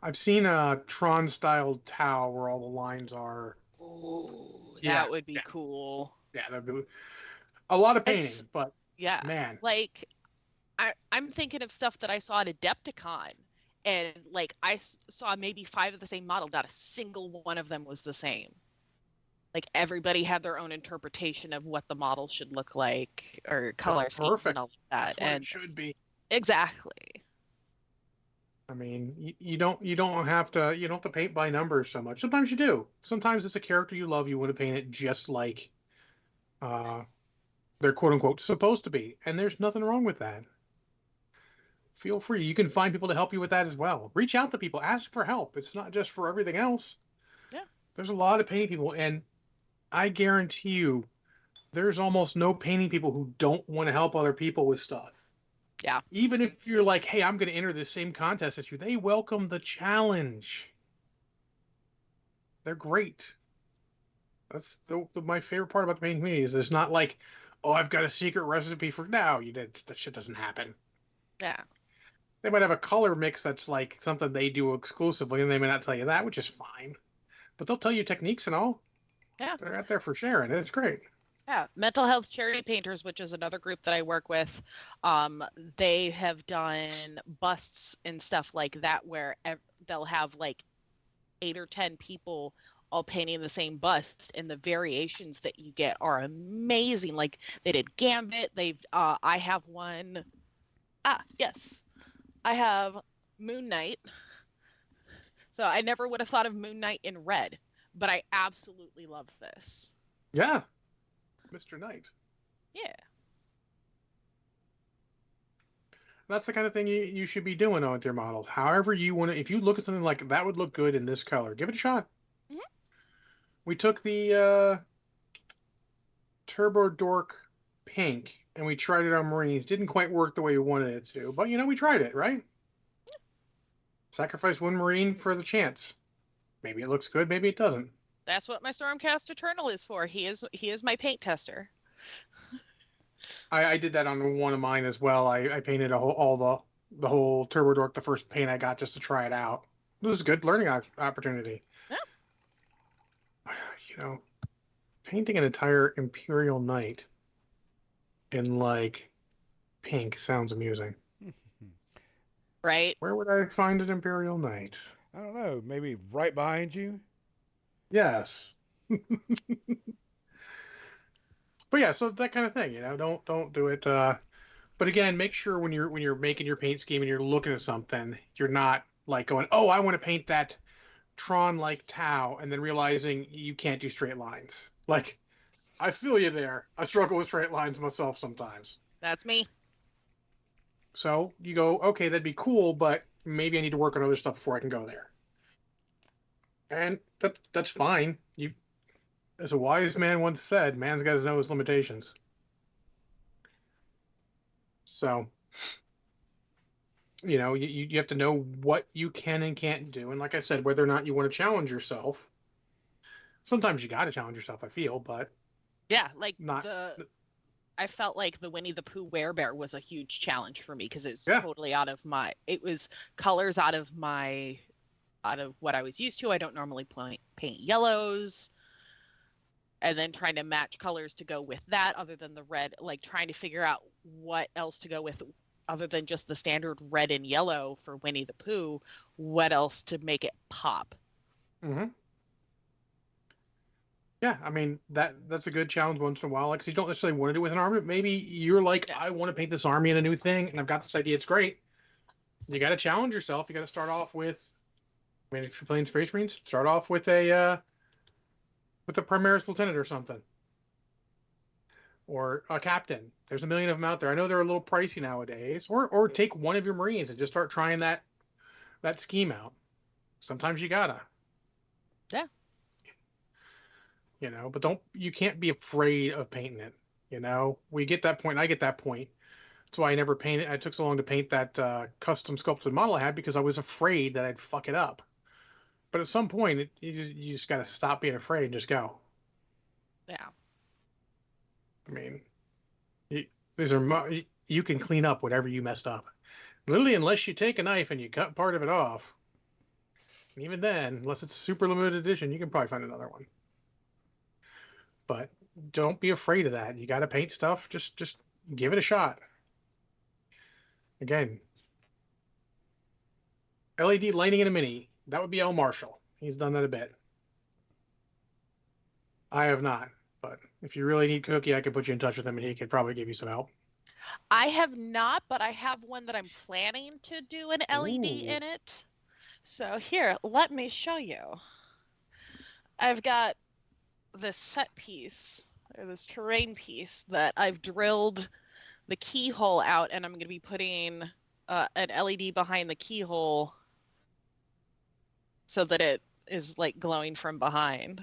I've seen a Tron style Tau where all the lines are. Ooh, Yeah, that would be cool. Yeah, that'd be a lot of painting, It's- but Yeah. man, Like I'm thinking of stuff that I saw at Adepticon, and like saw maybe 5 of the same model. Not a single one of them was the same. Like everybody had their own interpretation of what the model should look like or color schemes perfect. and all of that. that's what And it should be. exactly. I mean, you don't have to paint by numbers so much. Sometimes you do. Sometimes it's a character you love. You want to paint it just like they're quote unquote supposed to be, and there's nothing wrong with that. Feel free. You can find people to help you with that as well. Reach out to people. Ask for help. It's not just for everything else. Yeah. There's a lot of painting people, and I guarantee you, there's almost no painting people who don't want to help other people with stuff. Yeah. Even if you're like, hey, I'm going to enter the same contest as you, they welcome the challenge. They're great. That's my favorite part about the painting community is it's not like, oh, I've got a secret recipe for now. That shit doesn't happen. Yeah. They might have a color mix that's like something they do exclusively, and they may not tell you that, which is fine. But they'll tell you techniques and all. Yeah. They're out there for sharing. It's great. Yeah, Mental Health Charity Painters, which is another group that I work with, they have done busts and stuff like that where they'll have like 8 or 10 people all painting the same bust, and the variations that you get are amazing. Like they did Gambit. I have one. Yes, I have Moon Knight. So I never would have thought of Moon Knight in red, but I absolutely love this. Yeah. Mr. Knight. Yeah. That's the kind of thing you should be doing on your models. However you want to, if you look at something like that would look good in this color, give it a shot. Mhm. We took the Turbo Dork pink and we tried it on Marines. Didn't quite work the way we wanted it to, but we tried it, right? Yeah. Sacrifice one Marine for the chance. Maybe it looks good, maybe it doesn't. That's what my Stormcast Eternal is for. He is my paint tester. I did that on one of mine as well. I painted the whole Turbo Dork, the first paint I got just to try it out. It was a good learning opportunity. Yeah. Painting an entire Imperial Knight in like pink sounds amusing. Right? Where would I find an Imperial Knight? I don't know. Maybe right behind you. Yes. But yeah, so that kind of thing, don't do it. But again, make sure when you're making your paint scheme and you're looking at something, you're not like going, oh, I want to paint that Tron like Tau, and then realizing you can't do straight lines. Like, I feel you there. I struggle with straight lines myself sometimes. That's me. So you go, okay, that'd be cool, but maybe I need to work on other stuff before I can go there. And that's fine. You, as a wise man once said, man's got to know his limitations. So, you have to know what you can and can't do. And like I said, whether or not you want to challenge yourself, sometimes you got to challenge yourself, I feel, but Yeah, like not. I felt like the Winnie the Pooh Werebear was a huge challenge for me because it was Yeah. totally it was colors out of what I was used to. I don't normally paint yellows. And then trying to match colors to go with that other than the red, like trying to figure out what else to go with other than just the standard red and yellow for Winnie the Pooh, what else to make it pop. Mm-hmm. Yeah, I mean that's a good challenge once in a while. Like, so you don't necessarily want to do it with an army, but maybe you're like, Yeah. I want to paint this army in a new thing, and I've got this idea. It's great. You got to challenge yourself. You got to start off with. I mean, if you're playing Space Marines, start off with a Primaris Lieutenant or something, or a Captain. There's a million of them out there. I know they're a little pricey nowadays. Or take one of your Marines and just start trying that scheme out. Sometimes you gotta. Yeah. But you can't be afraid of painting it. We get that point. I get that point. That's why I never painted. I took so long to paint that custom sculpted model I had, because I was afraid that I'd fuck it up. But at some point, you just got to stop being afraid and just go. Yeah. I mean, you can clean up whatever you messed up. Literally, unless you take a knife and you cut part of it off. Even then, unless it's a super limited edition, you can probably find another one. But don't be afraid of that. You got to paint stuff. Just give it a shot. Again, LED lighting in a mini. That would be L. Marshall. He's done that a bit. I have not. But if you really need Cookie, I can put you in touch with him, and he could probably give you some help. I have not, but I have one that I'm planning to do an LED Ooh. in it. So here, let me show you. I've got this set piece, or this terrain piece, that I've drilled the keyhole out, and I'm going to be putting an LED behind the keyhole so that it is like glowing from behind.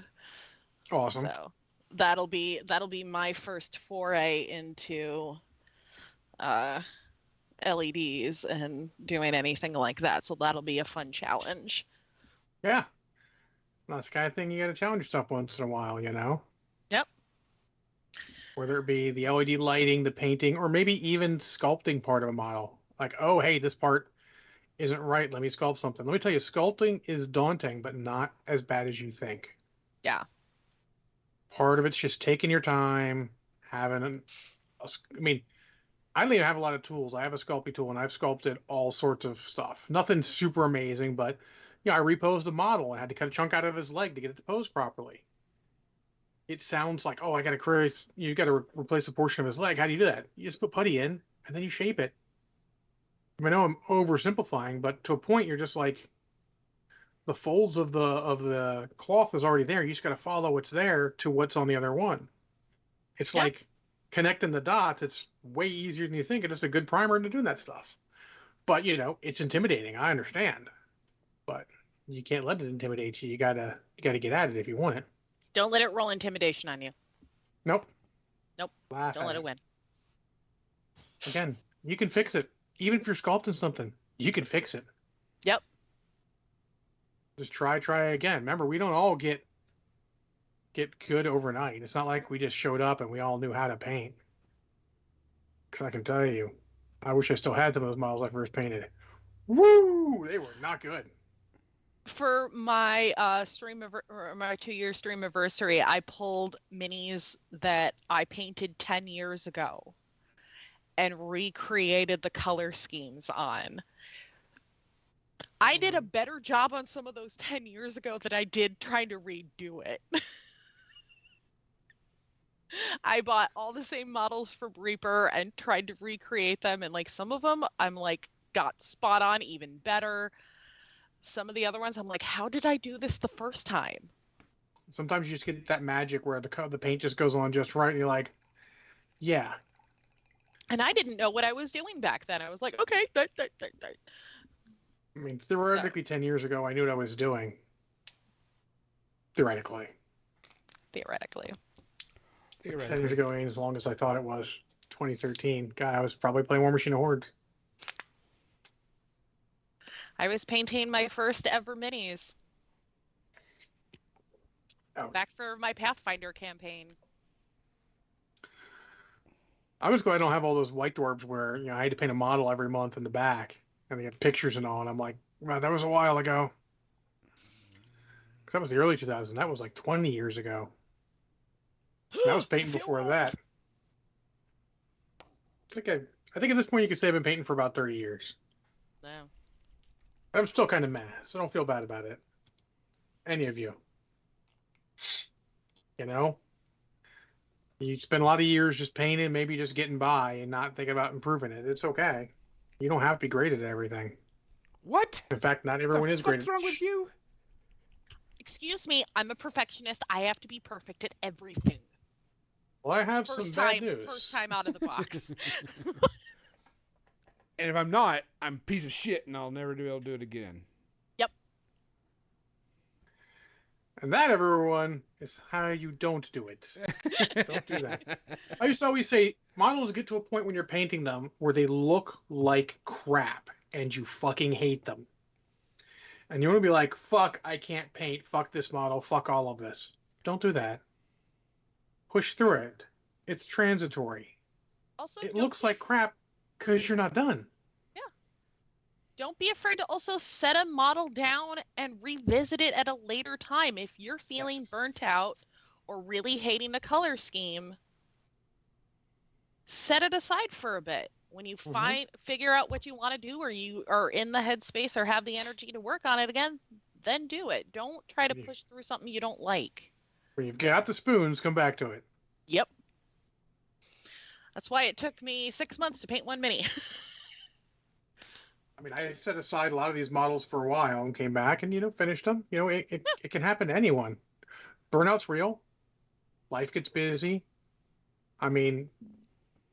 Awesome. So that'll be my first foray into LEDs and doing anything like that. So that'll be a fun challenge. Yeah. That's the kind of thing you got to challenge yourself once in a while, Yep. Whether it be the LED lighting, the painting, or maybe even sculpting part of a model. Like, oh, hey, this part isn't right. Let me sculpt something. Let me tell you, sculpting is daunting, but not as bad as you think. Yeah. Part of it's just taking your time, having I mean, I don't even have a lot of tools. I have a sculpting tool, and I've sculpted all sorts of stuff. Nothing super amazing, but I reposed a model and had to cut a chunk out of his leg to get it to pose properly. It sounds like, oh, I got to you got to replace a portion of his leg. How do you do that? You just put putty in, and then you shape it. I know I'm oversimplifying, but to a point, you're just like, the folds of the cloth is already there. You just got to follow what's there to what's on the other one. It's like connecting the dots. It's way easier than you think. It's just a good primer to do that stuff. But it's intimidating. I understand, but you can't let it intimidate you. You gotta get at it if you want it. Don't let it roll intimidation on you. Nope. Don't let it win. Again, you can fix it. Even if you're sculpting something, you can fix it. Yep. Just try again. Remember, we don't all get good overnight. It's not like we just showed up and we all knew how to paint. Because I can tell you, I wish I still had some of those models I first painted. Woo! They were not good. For my my 2-year stream anniversary, I pulled minis that I painted 10 years ago and recreated the color schemes on. I did a better job on some of those 10 years ago than I did trying to redo it. I bought all the same models from Reaper and tried to recreate them, and like some of them I'm like got spot on even better. some of the other ones, I'm like, how did I do this the first time? Sometimes you just get that magic where the paint just goes on just right, and you're like, yeah. And I didn't know what I was doing back then. I was like, okay, that. I mean, theoretically, 10 years ago, I knew what I was doing. Theoretically. 10 years ago ain't as long as I thought it was. 2013. God, I was probably playing War Machine of Hordes. I was painting my first ever minis. Oh. Back for my Pathfinder campaign. I was glad I don't have all those white dwarves where I had to paint a model every month in the back, and they have pictures and all. And I'm like, wow, that was a while ago. Because that was the early 2000s. That was like 20 years ago. And I was painting before that. I think at this point you could say I've been painting for about 30 years. No. I'm still kind of mad, so don't feel bad about it. Any of you. You spend a lot of years just painting, maybe just getting by and not thinking about improving it. It's okay. You don't have to be great at everything. What? In fact, not everyone is great. What's wrong with you? Excuse me, I'm a perfectionist. I have to be perfect at everything. Well, I have some bad news. First time out of the box. And if I'm not, I'm a piece of shit and I'll never be able to do it again. Yep. And that, everyone, is how you don't do it. Don't do that. I used to always say, models get to a point when you're painting them where they look like crap and you fucking hate them. And you want to be like, fuck, I can't paint. Fuck this model. Fuck all of this. Don't do that. Push through it. It's transitory. Also, it looks like crap because you're not done. Yeah. Don't be afraid to also set a model down and revisit it at a later time. If you're feeling burnt out or really hating the color scheme, set it aside for a bit. When you figure out what you want to do, or you are in the headspace or have the energy to work on it again, then do it. Don't try to push through something you don't like. When you've got the spoons, come back to it. Yep. That's why it took me 6 months to paint one mini. I mean, I set aside a lot of these models for a while and came back and, finished them. It can happen to anyone. Burnout's real. Life gets busy. I mean,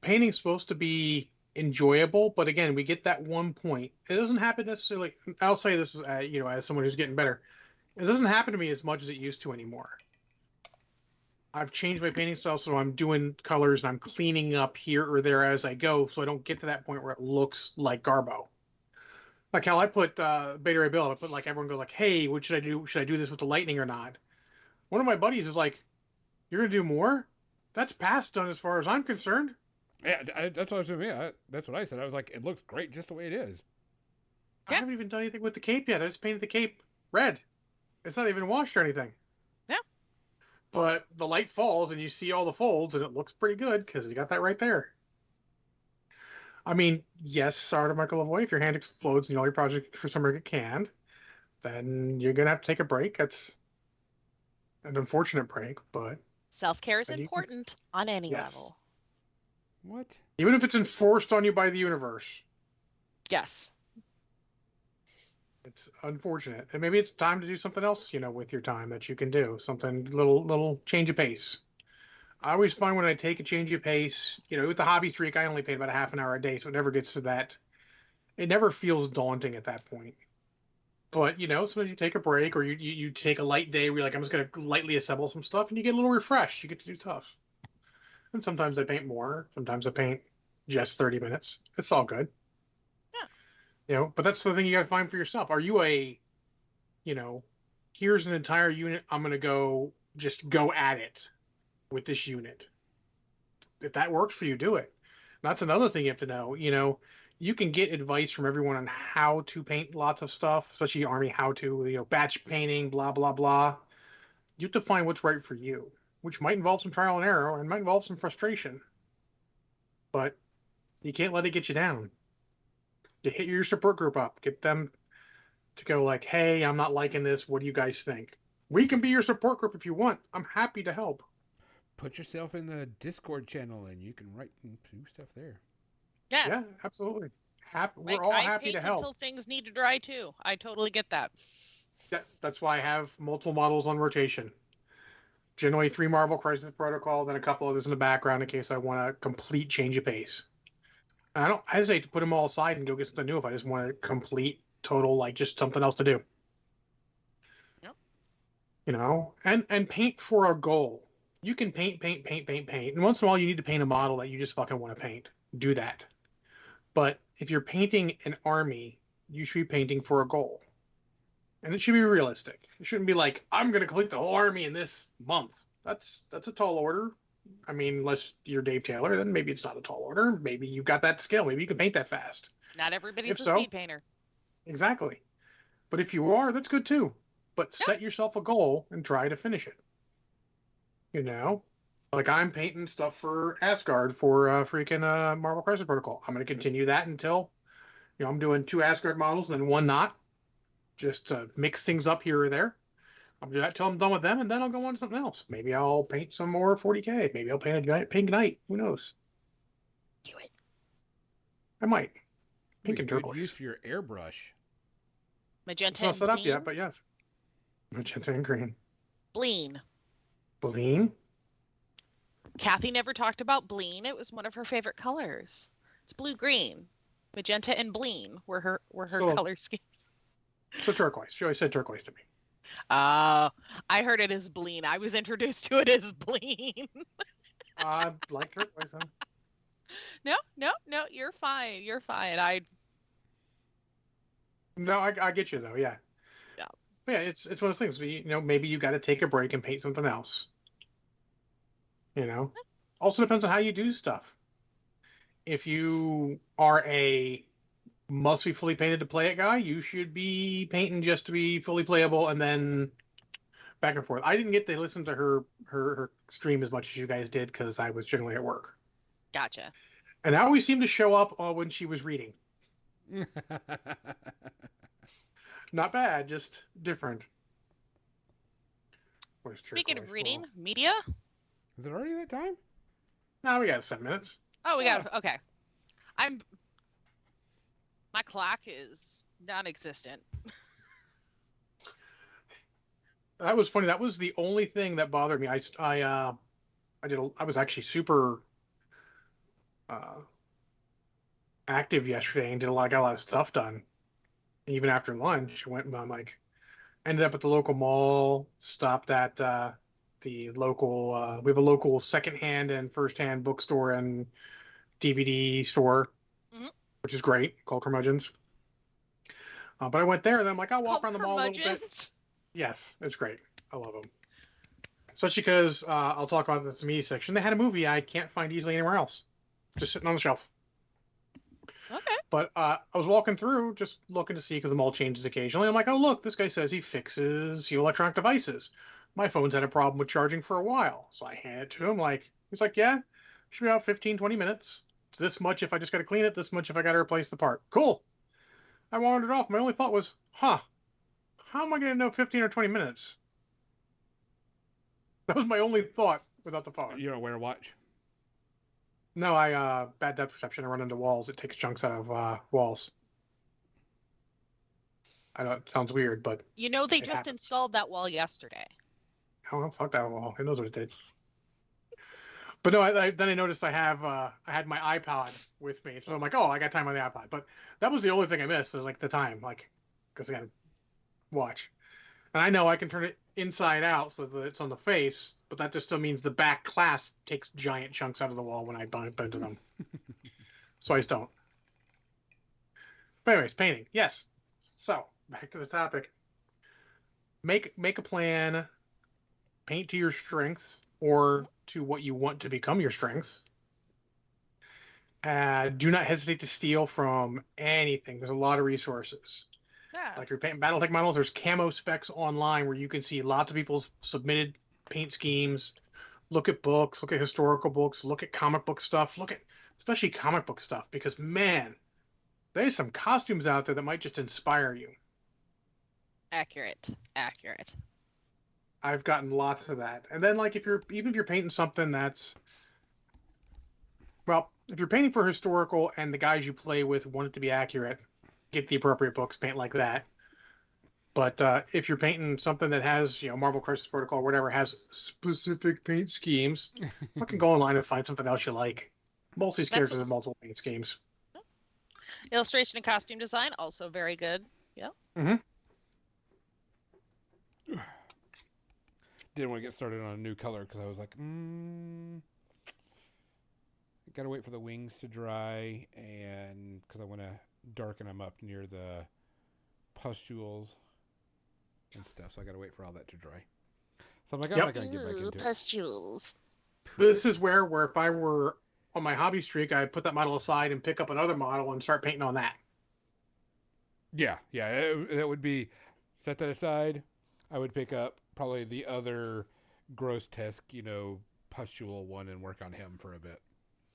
painting's supposed to be enjoyable, but again, we get that one point. It doesn't happen necessarily. I'll say this, as someone who's getting better. It doesn't happen to me as much as it used to anymore. I've changed my painting style, so I'm doing colors and I'm cleaning up here or there as I go, so I don't get to that point where it looks like Garbo. Like how I put Beta Ray Bill, I put like everyone goes like, "Hey, what should I do? Should I do this with the lightning or not?" One of my buddies is like, "You're gonna do more? That's past done as far as I'm concerned." Yeah, that's what I was doing. That's what I said. I was like, it looks great just the way it is. I haven't even done anything with the cape yet. I just painted the cape red. It's not even washed or anything. Yeah. But the light falls and you see all the folds and it looks pretty good because you got that right there. I mean, yes, sorry to Michael Lavoie, if your hand explodes and all your projects for some reason get canned, then you're going to have to take a break. That's an unfortunate break, but... Self-care is important on any level. What? Even if it's enforced on you by the universe. Yes. It's unfortunate. And maybe it's time to do something else, with your time that you can do. Something, little change of pace. I always find when I take a change of pace, with the hobby streak, I only paint about a half an hour a day, so it never gets to that. It never feels daunting at that point. But, sometimes you take a break or you take a light day where you're like, I'm just going to lightly assemble some stuff, and you get a little refreshed. You get to do stuff. And sometimes I paint more. Sometimes I paint just 30 minutes. It's all good. Yeah. But that's the thing you got to find for yourself. Are you here's an entire unit, I'm going to just go at it with this unit. If that works for you, do it. That's another thing you have to know. You can get advice from everyone on how to paint lots of stuff, especially Army how to, batch painting, blah, blah, blah. You have to find what's right for you, which might involve some trial and error and might involve some frustration. But you can't let it get you down. You hit your support group up. Get them to go like, hey, I'm not liking this. What do you guys think? We can be your support group if you want. I'm happy to help. Put yourself in the Discord channel and you can write and do stuff there. Yeah. Yeah, absolutely. we're all I happy paint to help. until things need to dry too. I totally get that. That's why I have multiple models on rotation. Generally 3 Marvel Crisis Protocol, then a couple others in the background in case I want a complete change of pace. And I don't hesitate to put them all aside and go get something new if I just want a complete, total, like just something else to do. Yep. You know, and paint for a goal. You can paint. And once in a while you need to paint a model that you just fucking want to paint. Do that. But if you're painting an army, you should be painting for a goal. And it should be realistic. It shouldn't be like, I'm going to complete the whole army in this month. That's a tall order. I mean, unless you're Dave Taylor, then maybe it's not a tall order. Maybe you've got that skill. Maybe you can paint that fast. Not everybody's If a so, speed painter. Exactly. But if you are, that's good too. But set yourself a goal and try to finish it. You know? Like I'm painting stuff for Asgard for freaking Marvel Crisis Protocol. I'm going to continue that until, I'm doing 2 Asgard models and 1 not. Just to mix things up here or there. I'll do that till I'm done with them, and then I'll go on to something else. Maybe I'll paint some more 40K. Maybe I'll paint a giant pink knight. Who knows? Do it. I might. Pink Be and good turquoise. use for your airbrush. Magenta It's not and set up bleen. yet, but yes. Magenta and green. Bleen. Bleen? Kathy never talked about bleen. It was one of her favorite colors. It's blue-green. Magenta and bleen were her color schemes. So turquoise. She always said turquoise to me. I heard it as bleen. I was introduced to it as bleen. I like turquoise, huh? No, you're fine. You're fine. No, I get you, though, yeah. Yeah. Yeah, it's one of those things. Maybe you got to take a break and paint something else. Also depends on how you do stuff. If you are a must be fully painted to play it guy, you should be painting just to be fully playable and then back and forth. I didn't get to listen to her stream as much as you guys did because I was generally at work. Gotcha. And I always seemed to show up when she was reading. Not bad, just different. Speaking of reading, media? Is it already that time? No, we got 7 minutes. Oh, we got okay. My clock is non-existent. That was funny. That was the only thing that bothered me. I was actually super active yesterday and got a lot of stuff done. Even after lunch, ended up at the local mall, stopped at the local, we have a local secondhand and firsthand bookstore and DVD store, which is great, called Curmudgeons. But I went there and then I'm like, I'll walk around the mall a little bit. Yes, it's great. I love them. Especially because I'll talk about this in the media section. They had a movie I can't find easily anywhere else. Just sitting on the shelf. Okay. But I was walking through, just looking to see because the mall changes occasionally. I'm like, oh, look, this guy says he fixes electronic devices. My phone's had a problem with charging for a while. So I hand it to him. He's like, yeah, should be about 15, 20 minutes. It's this much if I just got to clean it, this much if I got to replace the part. Cool. I wandered off. My only thought was, how am I going to know 15 or 20 minutes? That was my only thought without the phone. You don't wear a watch? No, I bad depth perception. I run into walls. It takes chunks out of walls. I know it sounds weird, but they just happens. installed that wall yesterday. Oh, fuck that wall. Who knows what it did? But no, then I noticed I had my iPod with me, so I'm like, oh, I got time on the iPod. But that was the only thing I missed, the time, because I got to watch. And I know I can turn it inside out so that it's on the face, but that just still means the back clasp takes giant chunks out of the wall when I bend it them. So I just don't. But anyways, painting. Yes. So back to the topic. Make a plan. Paint to your strengths or to what you want to become your strengths. Do not hesitate to steal from anything. There's a lot of resources. Yeah. Like your Battletech models, there's camo specs online where you can see lots of people's submitted paint schemes. Look at books, look at historical books, look at comic book stuff, look at especially comic book stuff, because man, there's some costumes out there that might just inspire you. Accurate. I've gotten lots of that. And then if you're painting something that's Well, if you're painting for historical and the guys you play with want it to be accurate, get the appropriate books, paint like that. But if you're painting something that has, Marvel Crisis Protocol or whatever, has specific paint schemes, fucking go online and find something else you like. Most of these That's characters have multiple paint schemes. illustration and costume design, also very good. Yeah. Mm-hmm. Didn't want to get started on a new color because I was like, gotta wait for the wings to dry, and because I want to darken them up near the pustules and stuff, so I gotta wait for all that to dry. So I'm like, I'm not gonna get back into it. Pustules. This is where if I were on my hobby streak, I'd put that model aside and pick up another model and start painting on that. Yeah, that would be set that aside. I would pick up probably the other grotesque, pustule one and work on him for a bit.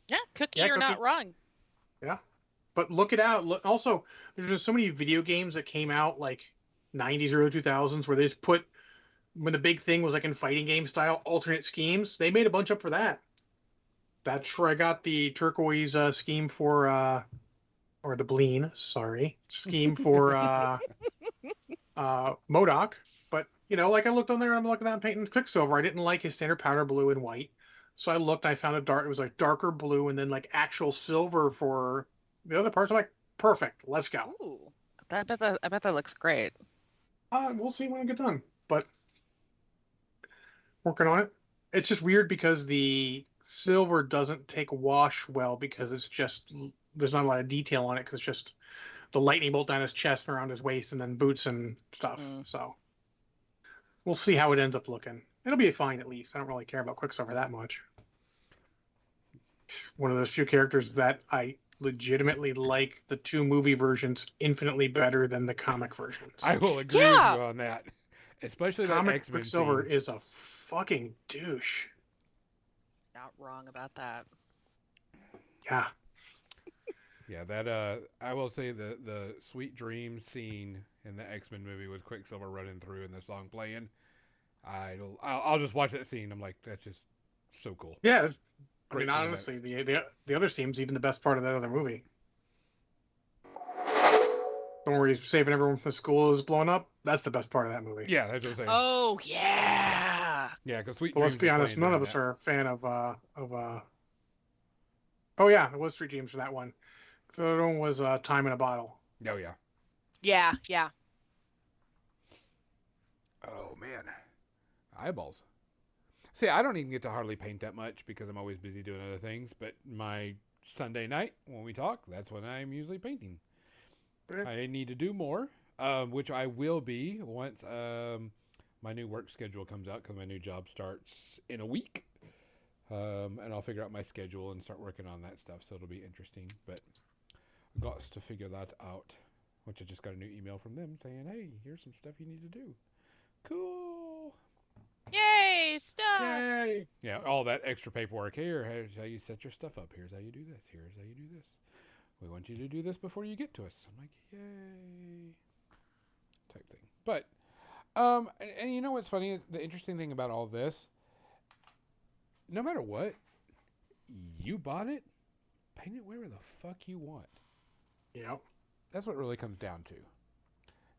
Yeah, Cookie, Yeah, you're Cookie. not wrong. Yeah. But look it out. Look, also, there's just so many video games that came out like 90s, early 2000s where they just put, when the big thing was like in fighting game style, alternate schemes. They made a bunch up for that. That's where I got the turquoise scheme for, or the Bleen, sorry, scheme for MODOK. But, like I looked on there and I'm looking at painting Quicksilver. I didn't like his standard powder blue and white. So I looked, I found it was like darker blue and then like actual silver for the other parts. I'm like, perfect, let's go. Ooh, I bet that looks great. We'll see when I get done. But working on it. It's just weird because the silver doesn't take wash well because it's just, there's not a lot of detail on it because it's just the lightning bolt down his chest and around his waist and then boots and stuff. So we'll see how it ends up looking. It'll be fine at least. I don't really care about Quicksilver that much. One of those few characters that I legitimately like the 2 movie versions infinitely better than the comic versions. I will agree with you on that. Especially that Comic X-Men Quicksilver scene. is a fucking douche. Not wrong about that. Yeah. Yeah, that I will say the Sweet Dreams scene in the X-Men movie with Quicksilver running through and the song playing. I'll just watch that scene. I'm like, that's just so cool. Yeah. I Great mean, cinematic. honestly, the other scene's even the best part of that other movie. The one where he's saving everyone from the school is blowing up. That's the best part of that movie. Yeah, that's what I'm saying. Oh yeah. Yeah, because Sweet But Dreams. let's be is honest, playing none of during us that. are a fan of Oh yeah, it was Sweet Dreams for that one. The other one was Time in a Bottle. Oh yeah. Yeah. Oh man, eyeballs. See, I don't even get to hardly paint that much because I'm always busy doing other things. But my Sunday night when we talk, that's when I'm usually painting. Okay. I need to do more, which I will be once my new work schedule comes out because my new job starts in a week. And I'll figure out my schedule and start working on that stuff. So it'll be interesting. But got to figure that out. Which I just got a new email from them saying, hey, here's some stuff you need to do. Cool. Yay, stuff. Yay! Yeah, all that extra paperwork. Here's how you set your stuff up. Here's how you do this. Here's how you do this. We want you to do this before you get to us. I'm like, yay. Type thing. But, and you know what's funny? The interesting thing about all this, no matter what, you bought it, paint it wherever the fuck you want. Yep. That's what it really comes down to.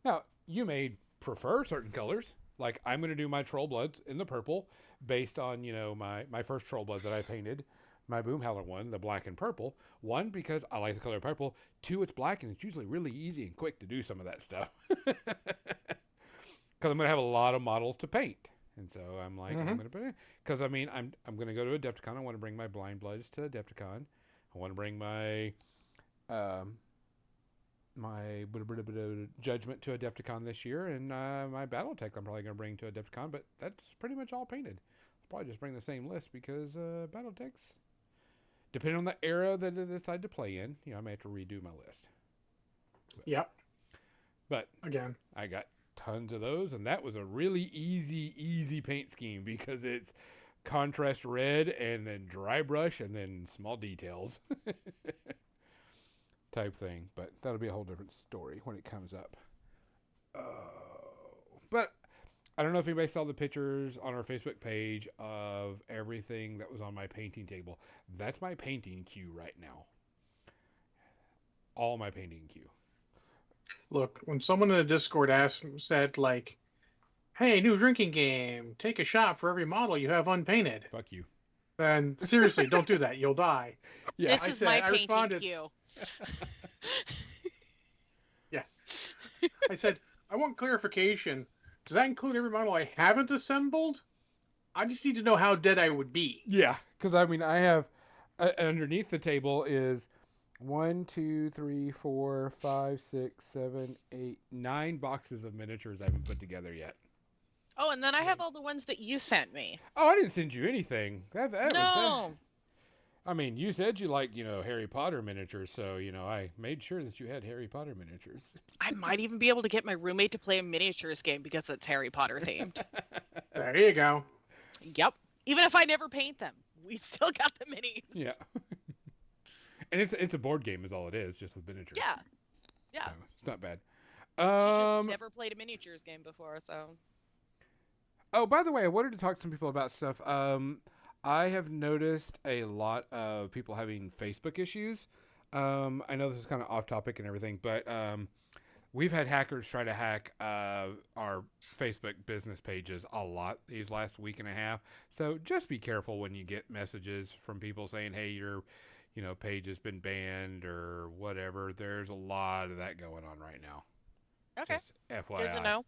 Now, you may prefer certain colors. Like, I'm going to do my Troll Bloods in the purple based on, my first Troll Blood that I painted, my Boom Howler one, the black and purple. One, because I like the color purple. Two, it's black, and it's usually really easy and quick to do some of that stuff. Because I'm going to have a lot of models to paint. And so I'm like, I'm going to put it. Because, I'm going to go to Adepticon. I want to bring my Blind Bloods to Adepticon. I want to bring my my Judgment to Adepticon this year, and my Battletech I'm probably going to bring to Adepticon, but that's pretty much all painted. I'll probably just bring the same list because Battletechs, depending on the era that they decide to play in, I may have to redo my list. Yep. But Again. I got tons of those, and that was a really easy paint scheme because it's contrast red and then dry brush and then small details. Type thing, but that'll be a whole different story when it comes up. But I don't know if anybody saw the pictures on our Facebook page of everything that was on my painting table. That's my painting queue right now. All my painting queue. Look, when someone in the Discord said like, "Hey, new drinking game. Take a shot for every model you have unpainted." Fuck you. Then seriously, don't do that. You'll die. Yeah. This is my I painting responded. queue. I said, I want clarification. Does that include every model I haven't assembled? I just need to know how dead I would be. Yeah, because I mean, I have underneath the table is 1, 2, 3, 4, 5, 6, 7, 8, 9 boxes of miniatures I haven't put together yet. Oh, and then I have all the ones that you sent me. Oh, I didn't send you anything. That was No. I mean, you said you like, Harry Potter miniatures, so, I made sure that you had Harry Potter miniatures. I might even be able to get my roommate to play a miniatures game because it's Harry Potter themed. There you go. Yep. Even if I never paint them, we still got the minis. Yeah. And it's a board game is all it is, just with miniatures. Yeah. Yeah. So it's not bad. She's just never played a miniatures game before, so. Oh, by the way, I wanted to talk to some people about stuff. I have noticed a lot of people having Facebook issues. I know this is kind of off topic and everything, but we've had hackers try to hack our Facebook business pages a lot these last week and a half. So just be careful when you get messages from people saying, hey, your page has been banned or whatever. There's a lot of that going on right now. Okay. Just FYI. Good to know.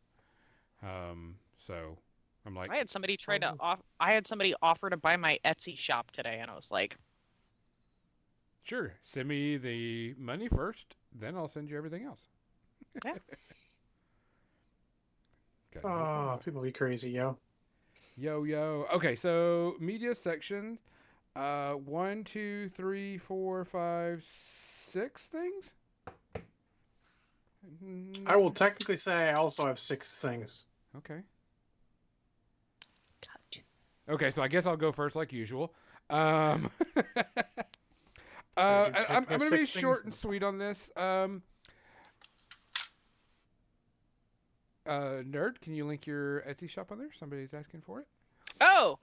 So I'm like, I had somebody offer to buy my Etsy shop today, and I was like, sure, send me the money first, then I'll send you everything else. Yeah. Okay. Oh, people be crazy, yo. Yo. Okay, so media section. 1, 2, 3, 4, 5, 6 things. I will technically say I also have 6 things. Okay. Okay, so I guess I'll go first like usual. I'm going to be short and sweet on this. Nerd, can you link your Etsy shop on there? Somebody's asking for it. oh,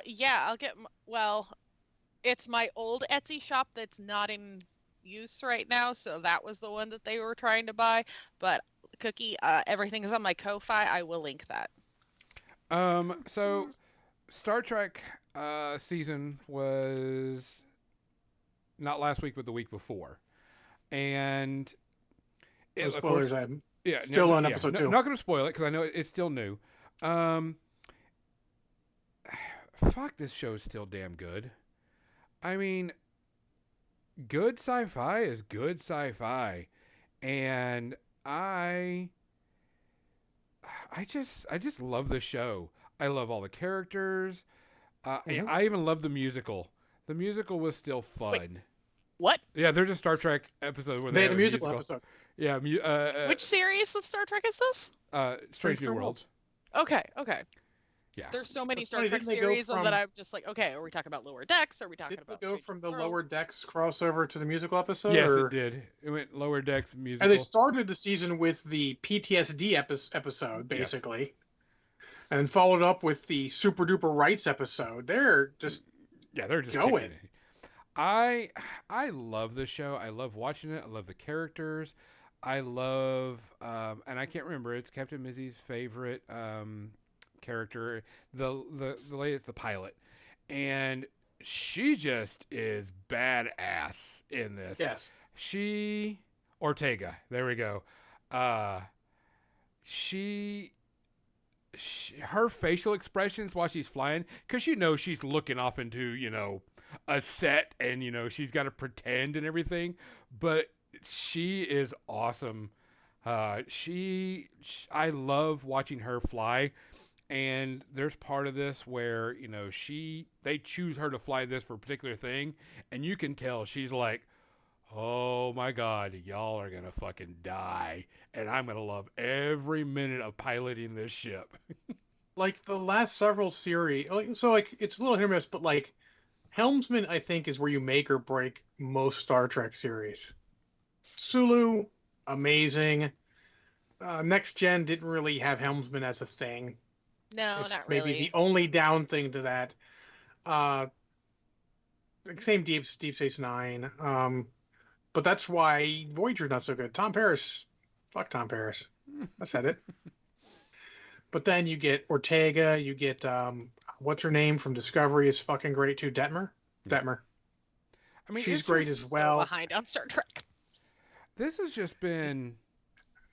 yeah, I'll get, well, it's my old Etsy shop that's not in use right now, so that was the one that they were trying to buy, but Cookie, everything is on my Ko-Fi. I will link that. So Star Trek season was not last week, but the week before, and No spoilers. I'm still on episode 2. I'm not going to spoil it because I know it's still new. Fuck, this show is still damn good. I mean, good sci-fi is good sci-fi, and I just love the show. I love all the characters. I even love the musical. The musical was still fun. Wait, what? Yeah, there's a Star Trek episode where they had have a musical episode. Yeah. Which series of Star Trek is this? Strange New Worlds. Okay. Yeah. There's so many That's Star funny, Trek didn't they go series from- that I'm just like, okay, are we talking about Lower Decks? Are we talking Did about it go Strange from New the Worlds? Lower Decks crossover to the musical episode? Yes, or... it did. It went Lower Decks musical. And they started the season with the PTSD episode, basically, and followed up with the Super Duper Rights episode. They're just they're just going. kicking it. I love this show. I love watching it. I love the characters. I love and I can't remember. It's Captain Mizzy's favorite character. The lady, it's the pilot, and she just is badass in this. Yes. She Ortega. There we go. Her facial expressions while she's flying, because she's looking off into a set, and she's got to pretend and everything, but she is awesome. I love watching her fly, and there's part of this where they choose her to fly this for a particular thing, and you can tell she's like, oh my God, y'all are gonna fucking die, and I'm gonna love every minute of piloting this ship. Like the last several series, it's a little hit or miss, but like Helmsman, I think, is where you make or break most Star Trek series. Sulu, amazing. Next Gen didn't really have helmsman as a thing. No, It's not maybe really. the only down thing to that. Uh, Same Deep Space Nine. But that's why Voyager's not so good. Tom Paris, fuck Tom Paris. I said it. But then you get Ortega. You get what's her name from Discovery is fucking great too. Detmer. Yeah. Detmer. I mean, She's it's great just, as So well. behind on Star Trek. this has just been,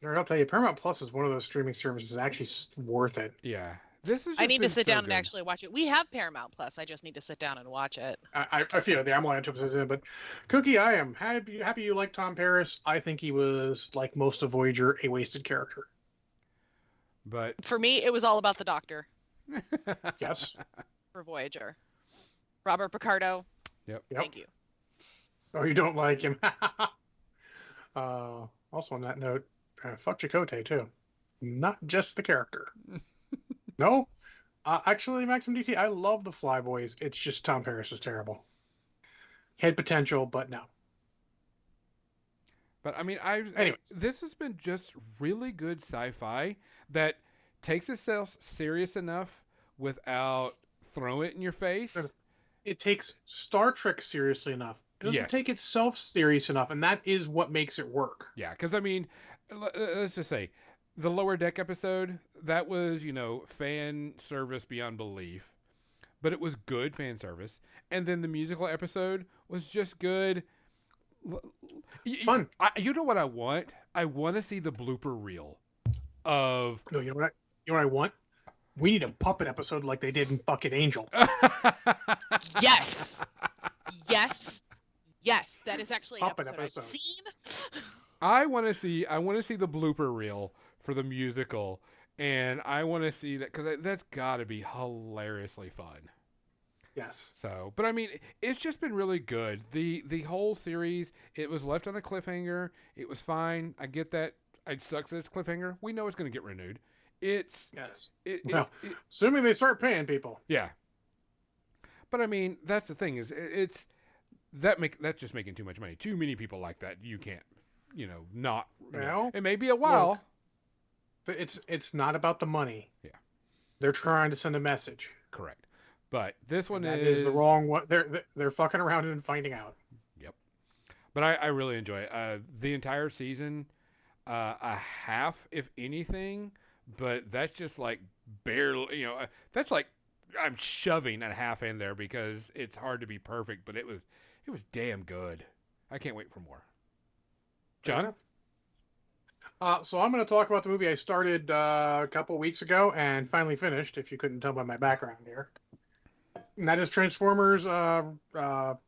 I'll tell you, Paramount Plus is one of those streaming services actually worth it. yeah. This has just I need been to sit so down good. and actually watch it. We have Paramount Plus. I just need to sit down and watch it. I feel it. I'm only on 2 episodes in, but Cookie, I am happy you like Tom Paris. I think he was, like most of Voyager, a wasted character. But For me, it was all about the Doctor Yes. for Voyager. Robert Picardo. Yep. Thank you. Oh, you don't like him. Also on that note, fuck Chakotay too. Not just the character. No. Actually, Maximum DT, I love the Flyboys. It's just Tom Paris is terrible. He had potential, but no. But I mean, Anyways. this has been just really good sci-fi that takes itself serious enough without throwing it in your face. It takes Star Trek seriously enough. It doesn't Yes. take itself serious enough, and that is what makes it work. Yeah, because I mean, let's just say the Lower Deck episode, that was, fan service beyond belief, but it was good fan service. And then the musical episode was just good. Fun. You know what I want? I want to see the blooper reel of. No, you know what? You know what I want? We need a puppet episode like they did in Bucket Angel. Yes. Yes. Yes. That is actually an Puppet episode episode. I've seen. I want to see the blooper reel for the musical, and I want to see that because that's got to be hilariously fun. Yes. So, but I mean, it's just been really good. The whole series, it was left on a cliffhanger. It was fine. I get that. It sucks that it's cliffhanger. We know it's going to get renewed. Yes. Well, Assuming they start paying people. yeah. But I mean, that's the thing is that's just making too much money. Too many people like that. You can't, not. Well, it may be a while. Look, it's not about the money. Yeah. They're trying to send a message. Correct. But this one is the wrong one. They're fucking around and finding out. Yep. But I really enjoy it. The entire season, a half, if anything. But that's just like barely, that's like I'm shoving a half in there because it's hard to be perfect. But it was damn good. I can't wait for more. John? So I'm going to talk about the movie I started a couple weeks ago and finally finished, if you couldn't tell by my background here. And that is Transformers Rise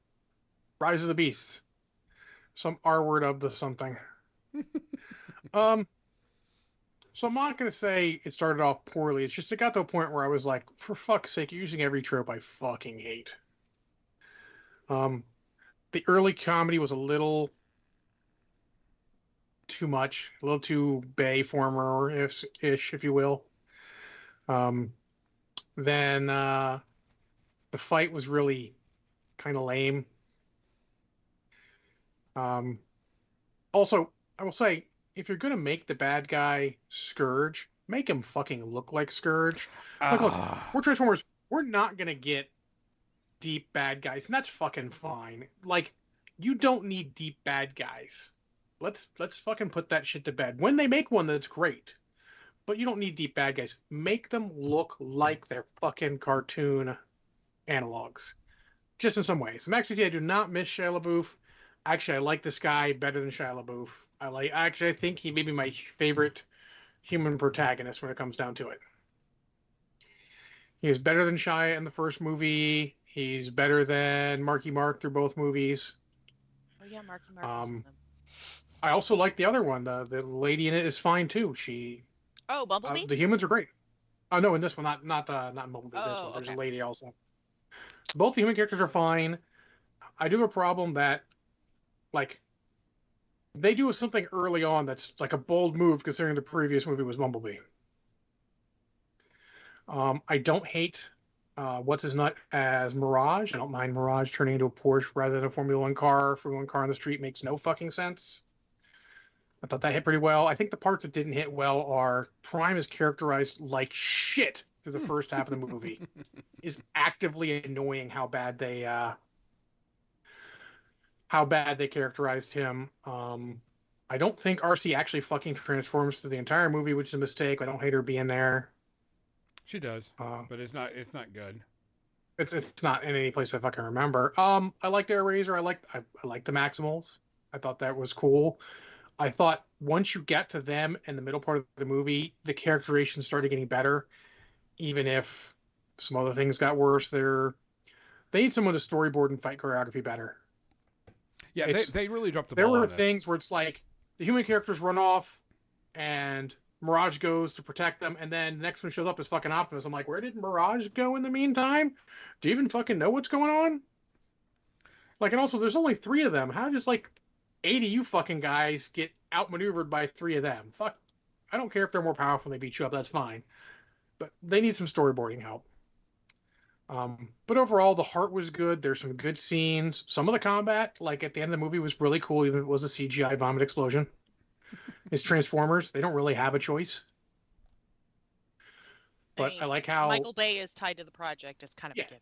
of the Beasts. Some R word of the something. So I'm not going to say it started off poorly. It's just it got to a point where I was like, for fuck's sake, you're using every trope I fucking hate. The early comedy was a little too much, a little too Bayformer-ish, if you will. Then the fight was really kind of lame. Also, I will say, if you're going to make the bad guy Scourge, make him fucking look like Scourge. Look, we're Transformers. We're not going to get deep bad guys, and that's fucking fine. Like, you don't need deep bad guys. Let's fucking put that shit to bed. When they make one, that's great. But you don't need deep bad guys. Make them look like they're fucking cartoon analogs. Just in some ways. Actually, I do not miss Shia LaBeouf. Actually, I like this guy better than Shia LaBeouf. I think he may be my favorite human protagonist when it comes down to it. He is better than Shia in the first movie. He's better than Marky Mark through both movies. Oh yeah, Marky Mark. I also like the other one. The lady in it is fine too. Oh, Bumblebee? The humans are great. Oh no, in this one, not Bumblebee. This one, there's a lady also. Both the human characters are fine. I do have a problem that, like, they do something early on that's like a bold move considering the previous movie was Bumblebee. I don't hate what's his nut as Mirage. I don't mind Mirage turning into a Porsche rather than a Formula One car. Formula One car on the street makes no fucking sense. I thought that hit pretty well. I think the parts that didn't hit well are Prime is characterized like shit through the first half of the movie. Is actively annoying how bad they characterized him. I don't think RC actually fucking transforms through the entire movie, which is a mistake. I don't hate her being there. She does, but it's not good. It's not in any place I fucking remember. I liked Air Razor. I liked the Maximals. I thought that was cool. I thought once you get to them in the middle part of the movie, the characterization started getting better, even if some other things got worse. They need someone to storyboard and fight choreography better. Yeah, they really dropped the ball. There were on this. things where it's like the human characters run off, and Mirage goes to protect them, and then the next one shows up as fucking Optimus. I'm like, where did Mirage go in the meantime? Do you even fucking know what's going on? Like, and also, there's only 3 of them. How does like 80 you fucking guys get outmaneuvered by 3 of them? Fuck, I don't care if they're more powerful and they beat you up. That's fine, but they need some storyboarding help. But overall, the heart was good. There's some good scenes. Some of the combat, like at the end of the movie, was really cool, even if it was a CGI vomit explosion. It's Transformers. They don't really have a choice. But I like how Michael Bay is tied to the project. It's kind of a given.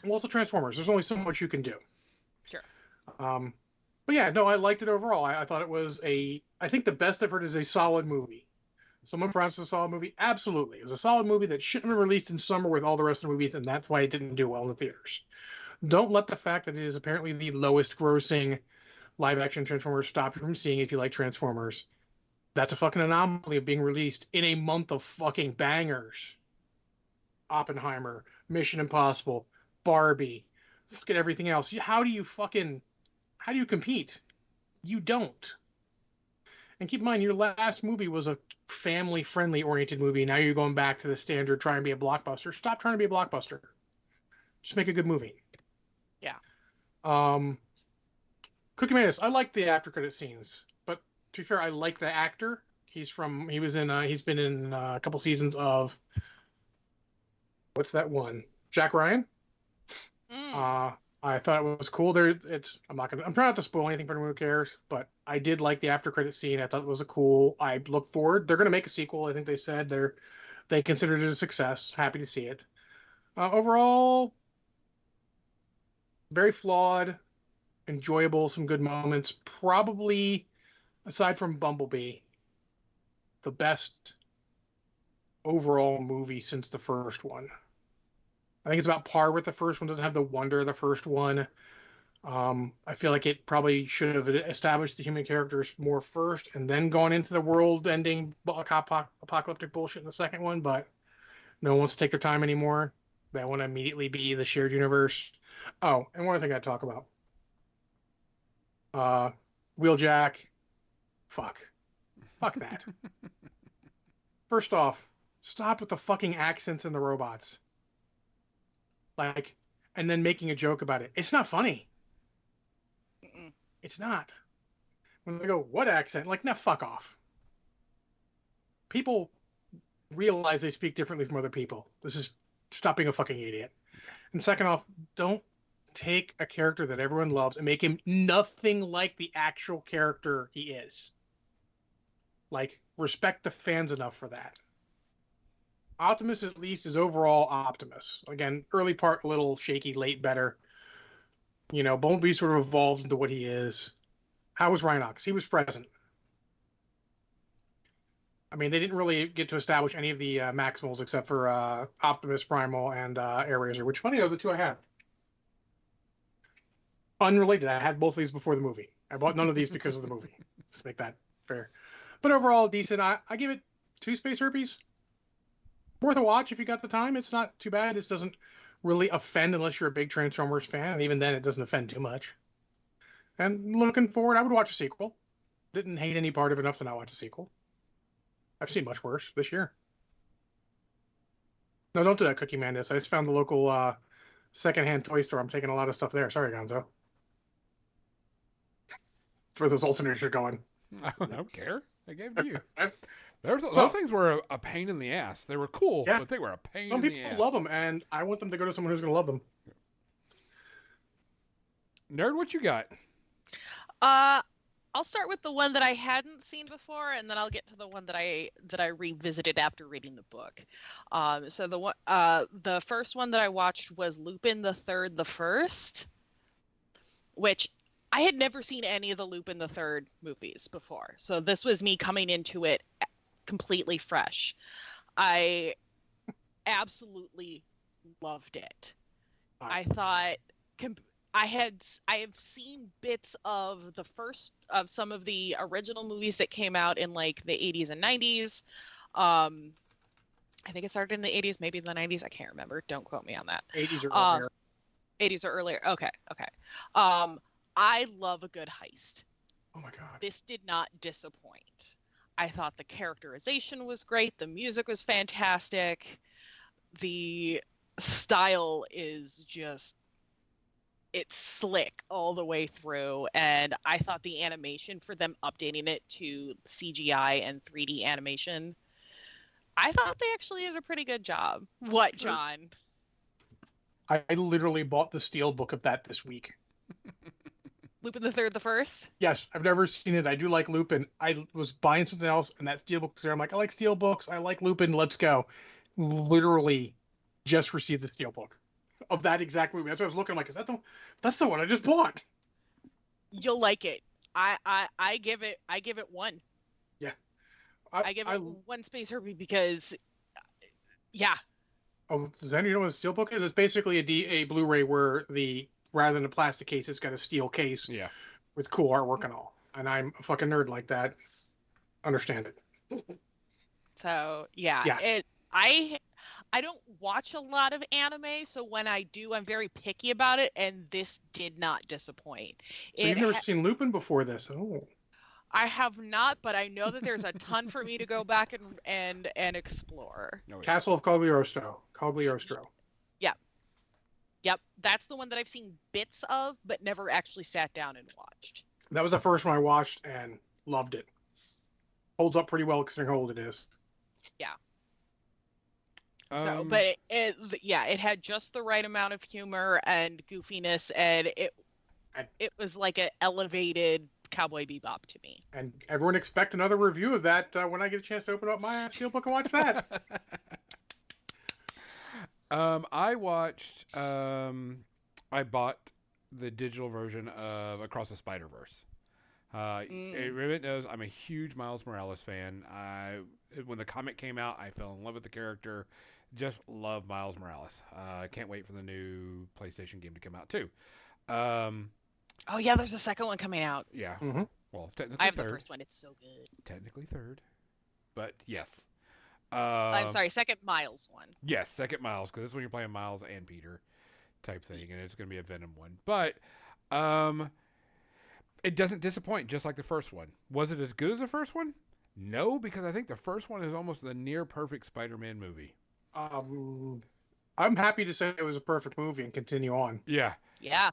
Well, also Transformers. There's only so much you can do. Sure. But yeah, no, I liked it overall. I thought it was I think the best I've heard is a solid movie. Someone pronounced it a solid movie? Absolutely. It was a solid movie that shouldn't have been released in summer with all the rest of the movies, and that's why it didn't do well in the theaters. Don't let the fact that it is apparently the lowest grossing live-action Transformers stop you from seeing if you like Transformers. That's a fucking anomaly of being released in a month of fucking bangers. Oppenheimer, Mission Impossible, Barbie, fucking everything else. How do you compete? You don't. And keep in mind, your last movie was a family-friendly oriented movie. Now you're going back to the standard, trying to be a blockbuster. Stop trying to be a blockbuster. Just make a good movie. Yeah. Cookie Manus, I like the after credit scenes, but to be fair, I like the actor. He's been in a couple seasons of what's that one? Jack Ryan. I thought it was cool. I'm trying not to spoil anything for anyone who cares, but I did like the after credit scene. I thought it was I look forward. They're going to make a sequel. I think they said they considered it a success. Happy to see it. Overall, very flawed, enjoyable, some good moments. Probably, aside from Bumblebee, the best overall movie since the first one. I think it's about par with the first one. Doesn't have the wonder of the first one. I feel like it probably should have established the human characters more first and then gone into the world-ending apocalyptic bullshit in the second one, but no one wants to take their time anymore. They want to immediately be the shared universe. Oh, and one other thing I talk about. Wheeljack. Fuck that. First off, stop with the fucking accents in the robots. Like, and then making a joke about it. It's not funny. Mm-mm. It's not. When they go, what accent? Like, nah, fuck off. People realize they speak differently from other people. Stop being a fucking idiot. And second off, don't take a character that everyone loves and make him nothing like the actual character he is. Like, respect the fans enough for that. Optimus, at least, is overall Optimus. Again, early part a little shaky, late better. Bumblebee sort of evolved into what he is. How was Rhinox? He was present. I mean, they didn't really get to establish any of the Maximals except for Optimus Primal and Air Razor, which, funny though, the two I had. Unrelated. I had both of these before the movie. I bought none of these because of the movie. Let's make that fair. But overall, decent. I give it 2 Space Herpies. Worth a watch if you got the time. It's not too bad. It doesn't really offend unless you're a big Transformers fan, and even then it doesn't offend too much. And looking forward, I would watch a sequel. Didn't hate any part of it enough to not watch a sequel. I've seen much worse this year. No, don't do that, Cookie Man. I just found the local secondhand toy store. I'm taking a lot of stuff there. Sorry, Gonzo. That's where those alternators are going. I don't care. I gave it to you. Those things were a pain in the ass. They were cool, but they were a pain in the ass. Some people love them, and I want them to go to someone who's going to love them. Nerd, what you got? I'll start with the one that I hadn't seen before, and then I'll get to the one that I revisited after reading the book. So the first one that I watched was Lupin the Third, the First, which I had never seen any of the Lupin the Third movies before. So this was me coming into it completely fresh. I absolutely loved it. I thought I have seen bits of some of the original movies that came out in like the 80s and 90s. I think it started in the 80s, maybe in the 90s. I can't remember. Don't quote me on that. 80s or earlier. 80s or earlier. Okay. I love a good heist. Oh my god. This did not disappoint. I thought the characterization was great. The music was fantastic. The style is just, it's slick all the way through. And I thought the animation for them updating it to CGI and 3D animation, I thought they actually did a pretty good job. What, John? I literally bought the steelbook of that this week. Lupin the Third, the First? Yes, I've never seen it. I do like Lupin. I was buying something else, and that steelbook was there. I'm like, I like steelbooks. I like Lupin. Let's go. Literally just received the steelbook of that exact movie. That's what I was looking like. That's the one I just bought. You'll like it. I give it one. Yeah. I give it one Space Herbie because, yeah. Oh, does anyone know what a steelbook is? It's basically a Blu-ray where rather than a plastic case, it's got a steel case. Yeah. With cool artwork and all. And I'm a fucking nerd like that. Understand it. So yeah. I don't watch a lot of anime, so when I do, I'm very picky about it, and this did not disappoint. So you've never seen Lupin before this? Oh. I have not, but I know that there's a ton for me to go back and explore. No, Castle of Cagliostro. Yep, that's the one that I've seen bits of, but never actually sat down and watched. That was the first one I watched and loved it. Holds up pretty well considering how old it is. Yeah. But it had just the right amount of humor and goofiness, and it was like an elevated Cowboy Bebop to me. And everyone expect another review of that when I get a chance to open up my steelbook and watch that. I watched. I bought the digital version of Across the Spider-Verse. Everybody knows I'm a huge Miles Morales fan. When the comic came out, I fell in love with the character. Just love Miles Morales. I can't wait for the new PlayStation game to come out too. Oh yeah, there's a second one coming out. Yeah. Mm-hmm. Well, technically I have third. the first one. It's so good. Technically third, but yes. I'm sorry, second Miles one. Yes, second Miles, because this is when you're playing Miles and Peter type thing, and it's going to be a Venom one. But it doesn't disappoint, just like the first one. Was it as good as the first one? No, because I think the first one is almost the near perfect Spider-Man movie. I'm happy to say it was a perfect movie and continue on. Yeah. Yeah.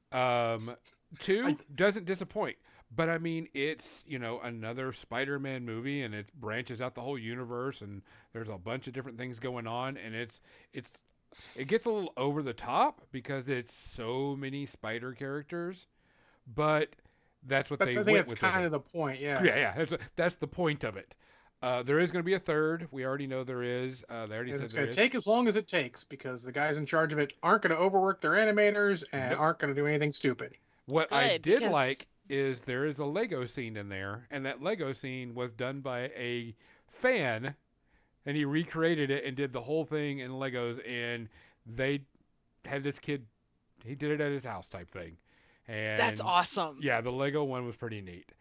Two doesn't disappoint. But I mean, it's, another Spider-Man movie, and it branches out the whole universe, and there's a bunch of different things going on, and it gets a little over the top because it's so many Spider characters, but that's what they went with. I think that's kind of the point, yeah. Yeah, that's the point of it. There is going to be a third. We already know there is. They already said it's there going is. to take as long as it takes because the guys in charge of it aren't going to overwork their animators and aren't going to do anything stupid. What I did like is there is a Lego scene in there, and that Lego scene was done by a fan, and he recreated it and did the whole thing in Legos, and they had this kid, he did it at his house type thing. And that's awesome. Yeah, the Lego one was pretty neat.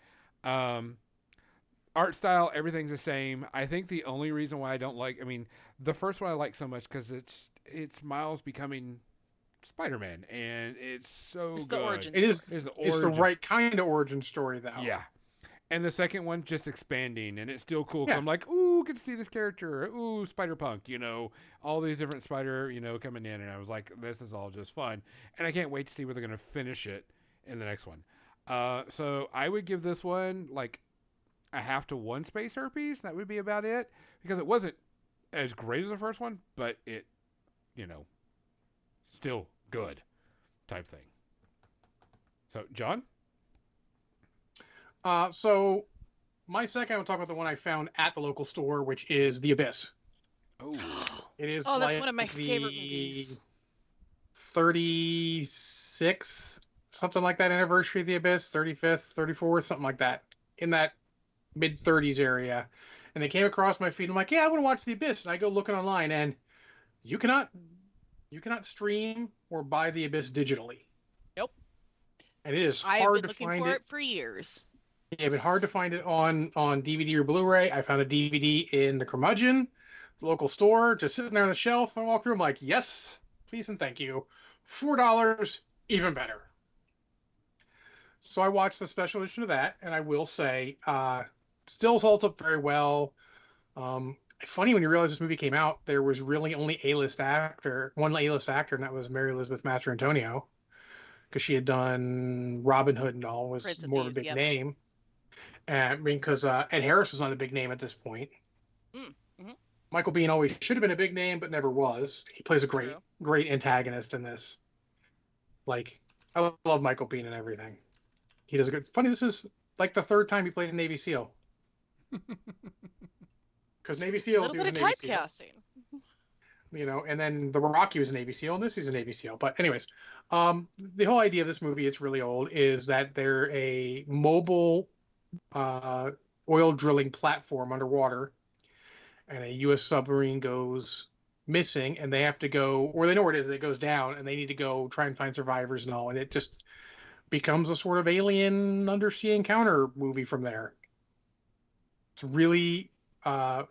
Art style, everything's the same. I think the only reason why I don't like, the first one I like so much because it's Miles becoming Spider-Man, and it's so good. The origin story. It's the right kind of origin story, though. Yeah. And the second one just expanding, and it's still cool. Yeah. I'm like, ooh, get to see this character. Ooh, Spider-Punk, all these different Spider, coming in. And I was like, this is all just fun. And I can't wait to see where they're going to finish it in the next one. So I would give this one like a half to one Space Herpes. That would be about it. Because it wasn't as great as the first one, but it, still good type thing. So, John? So my second, I will talk about the one I found at the local store, which is The Abyss. Oh. It is Oh, that's like one of my favorite the movies. 36th, something like that anniversary of The Abyss, 35th, 34th, something like that, in that mid 30s area. And they came across my feed. I'm like, yeah, I want to watch The Abyss. And I go looking online, and you cannot stream or buy The Abyss digitally. Nope. And it is I have hard been to looking find for it. it for years. Yeah, but hard to find it on DVD or Blu-ray. I found a DVD in the Curmudgeon, the local store, just sitting there on the shelf. I walked through. I'm like, yes, please and thank you. $4, even better. So I watched the special edition of that, and I will say, still holds up very well. Funny when you realize this movie came out, there was really only one A-list actor, and that was Mary Elizabeth Mastrantonio, because she had done Robin Hood and all, was Prince of more of a Thieves, big yep. name. I mean, because Ed Harris was not a big name at this point. Mm-hmm. Michael Biehn always should have been a big name, but never was. He plays a True. great antagonist in this. Like, I love Michael Biehn and everything. He does a good. Funny, this is like the third time he played a Navy SEAL. Because Navy A SEALs, little he was bit a of Navy SEAL. typecasting. And then The Rock, he was a Navy SEAL, and this he's a Navy SEAL. But anyways, the whole idea of this movie, it's really old, is that they're a mobile oil drilling platform underwater, and a U.S. submarine goes missing, and they have to go, or they know where it is, it goes down, and they need to go try and find survivors and all, and it just becomes a sort of alien undersea encounter movie from there. It's really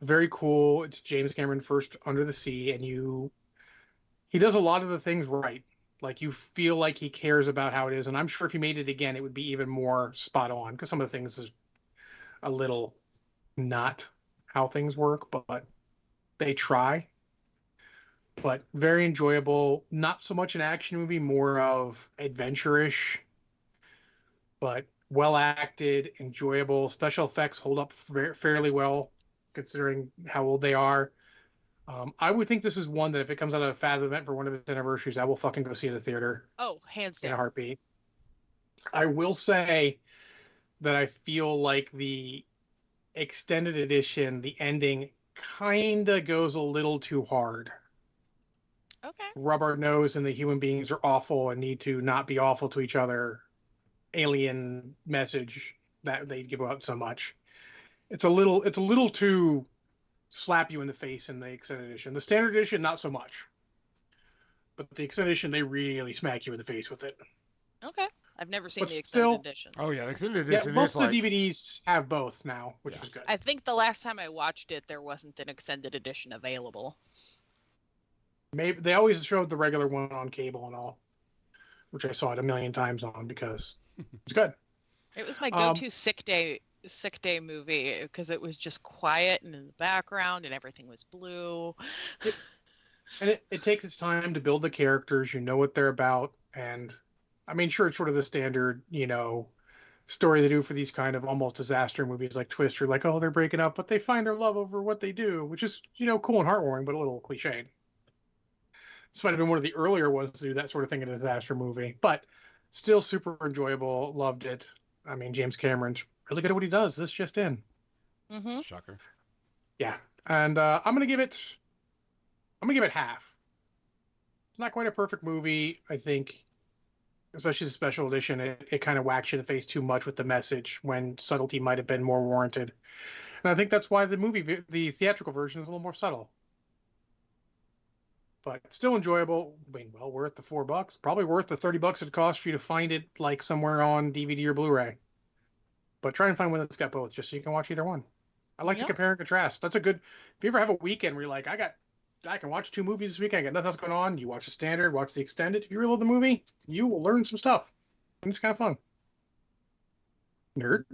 very cool. It's James Cameron first Under the Sea, and he does a lot of the things right. Like, you feel like he cares about how it is, and I'm sure if he made it again, it would be even more spot on, because some of the things is a little not how things work, but they try. But very enjoyable. Not so much an action movie, more of adventure-ish, but well acted, enjoyable. Special effects hold up fairly well considering how old they are. I would think this is one that if it comes out of a Fathom event for one of its anniversaries, I will fucking go see it at the theater Oh, hands in a down. heartbeat. I will say that I feel like the extended edition, the ending kind of goes a little too hard. Okay. Rub our nose and the human beings are awful and need to not be awful to each other. Alien message that they give out so much. It's a little too slap you in the face in the extended edition. The standard edition, not so much. But the extended edition, they really smack you in the face with it. Okay. I've never seen But the extended still, edition. Oh yeah, the extended yeah, edition most is of like the DVDs have both now, which Yeah. is good. I think the last time I watched it, there wasn't an extended edition available. Maybe they always showed the regular one on cable and all, which I saw it a million times on because it's good. It was my go-to sick day movie because it was just quiet and in the background and everything was blue. And it takes its time to build the characters. You know what they're about, and I mean, sure, it's sort of the standard, story they do for these kind of almost disaster movies like Twister, like, oh, they're breaking up, but they find their love over what they do, which is, cool and heartwarming, but a little cliched. This might have been one of the earlier ones to do that sort of thing in a disaster movie, but still super enjoyable. Loved it. I mean, James Cameron's really good at what he does. This just in. Mm-hmm. shocker. Yeah. And I'm gonna give it half. It's not quite a perfect movie, I think. Especially the special edition, it kind of whacks you in the face too much with the message when subtlety might have been more warranted. And I think that's why the theatrical version is a little more subtle. But still enjoyable. I mean, well, worth the $4. Probably worth the $30 it costs for you to find it like somewhere on DVD or Blu-ray. But try and find one that's got both, just so you can watch either one. I like to compare and contrast. That's a good. If you ever have a weekend where you're like, I can watch 2 movies this weekend. I got nothing else going on. You watch the standard, watch the extended. If you really love the movie, you will learn some stuff. And it's kind of fun. Nerd.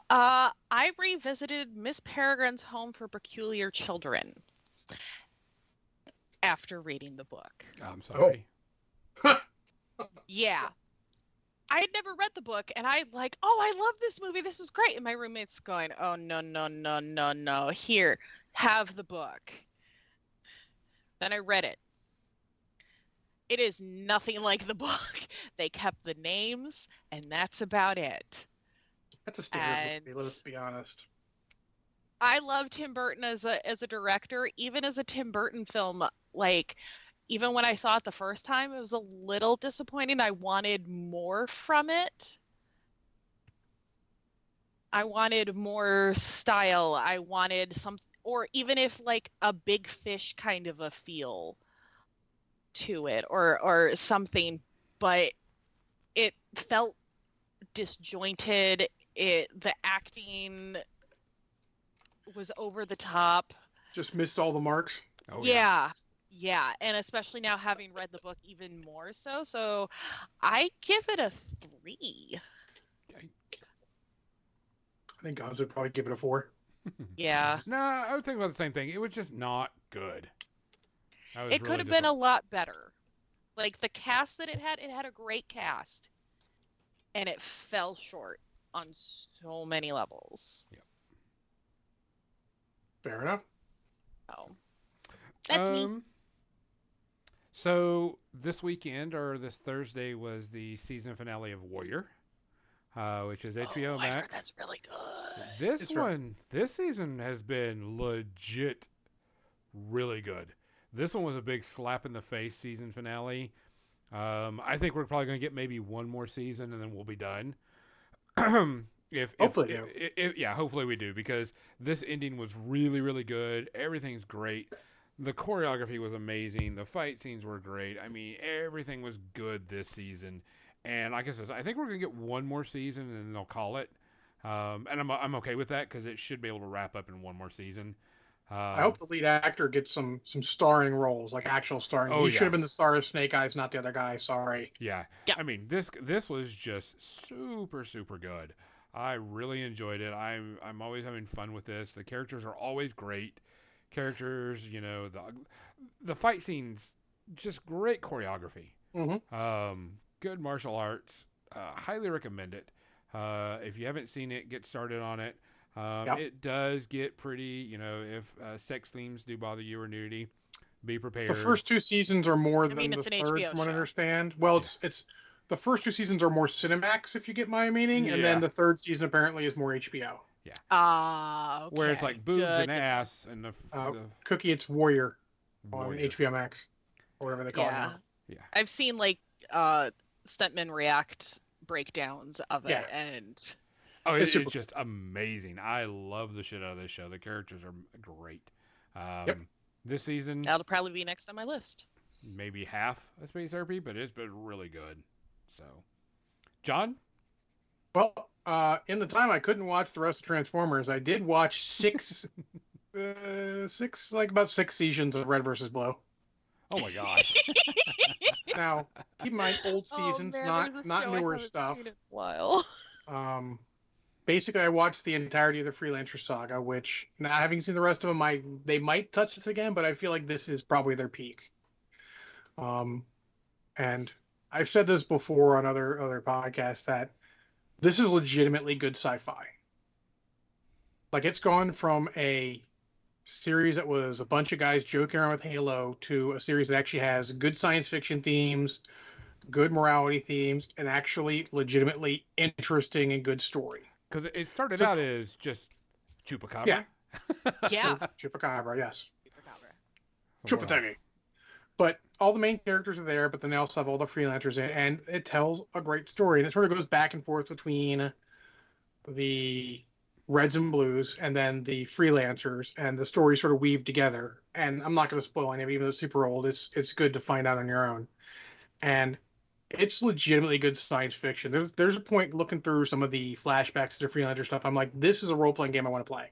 I revisited Miss Peregrine's Home for Peculiar Children after reading the book. I'm sorry. Yeah. I had never read the book, and I love this movie. This is great. And my roommate's going, oh, no. Here, have the book. Then I read it. It is nothing like the book. They kept the names, and that's about it. That's a standard And movie, let's be honest. I love Tim Burton as a director. Even as a Tim Burton film, like even when I saw it the first time, it was a little disappointing. I wanted more from it. I wanted more style. I wanted some, or even if like a Big Fish kind of a feel to it, or something, but it felt disjointed. The acting was over the top. Just missed all the marks. Oh Yeah, and especially now having read the book even more so. So I give it a 3. I think Gonzo would probably give it a 4. Yeah. No, I was thinking about the same thing. It was just not good. It could have been a lot better. Like the cast that it had a great cast. And it fell short on so many levels. Yep. Fair enough. Oh. That's me. So this weekend or this Thursday was the season finale of Warrior, which is HBO I heard Max. that's really good. This season has been legit really good. This one was a big slap in the face season finale. I think we're probably going to get maybe one more season and then we'll be done. Hopefully we do, because this ending was really, really good. Everything's great. The choreography was amazing. The fight scenes were great. I mean, everything was good this season. And like I said, I think we're going to get one more season and then they'll call it. And I'm okay with that because it should be able to wrap up in one more season. I hope the lead actor gets some starring roles, like actual starring. He should have been the star of Snake Eyes, not the other guy. Sorry. Yeah. I mean, this was just super, super good. I really enjoyed it. I'm always having fun with this. The characters are always great. Characters, the fight scenes, just great choreography. Mm-hmm. Good martial arts. Highly recommend it. If you haven't seen it, get started on it. It does get pretty, if sex themes do bother you or nudity, be prepared. The first 2 seasons are more than the third, HBO from what I show. understand. Well, it's the first 2 seasons are more Cinemax, if you get my meaning, and then the third season apparently is more HBO. Yeah. Okay. Where it's like boobs and ass and the Cookie, it's Warrior on Warrior. HBO Max, or whatever they call it now. Yeah. I've seen like Stuntman React breakdowns of it, and it's just amazing. I love the shit out of this show. The characters are great. This season, that'll probably be next on my list. Maybe half a Space RP, but it's been really good. So, John? Well, in the time I couldn't watch the rest of Transformers, I did watch 6 seasons of Red vs. Blue. Oh my gosh. Now, keep in mind, old seasons, not newer stuff. Seen in a while. Basically, I watched the entirety of the Freelancer saga, which, not having seen the rest of them, they might touch this again, but I feel like this is probably their peak. And I've said this before on other podcasts that this is legitimately good sci-fi. Like, it's gone from a series that was a bunch of guys joking around with Halo to a series that actually has good science fiction themes, good morality themes, and actually legitimately interesting and good story. Because it started out as just Chupacabra. Yeah. Yeah. Chupacabra, yes. Chupacabra. Chupategi. But all the main characters are there, but then they also have all the freelancers in, and it tells a great story. And it sort of goes back and forth between the Reds and Blues and then the freelancers, and the stories sort of weave together. And I'm not going to spoil any of it, even though it's super old. It's good to find out on your own. And it's legitimately good science fiction. There's a point looking through some of the flashbacks to the freelancer stuff, I'm like, this is a role-playing game I want to play.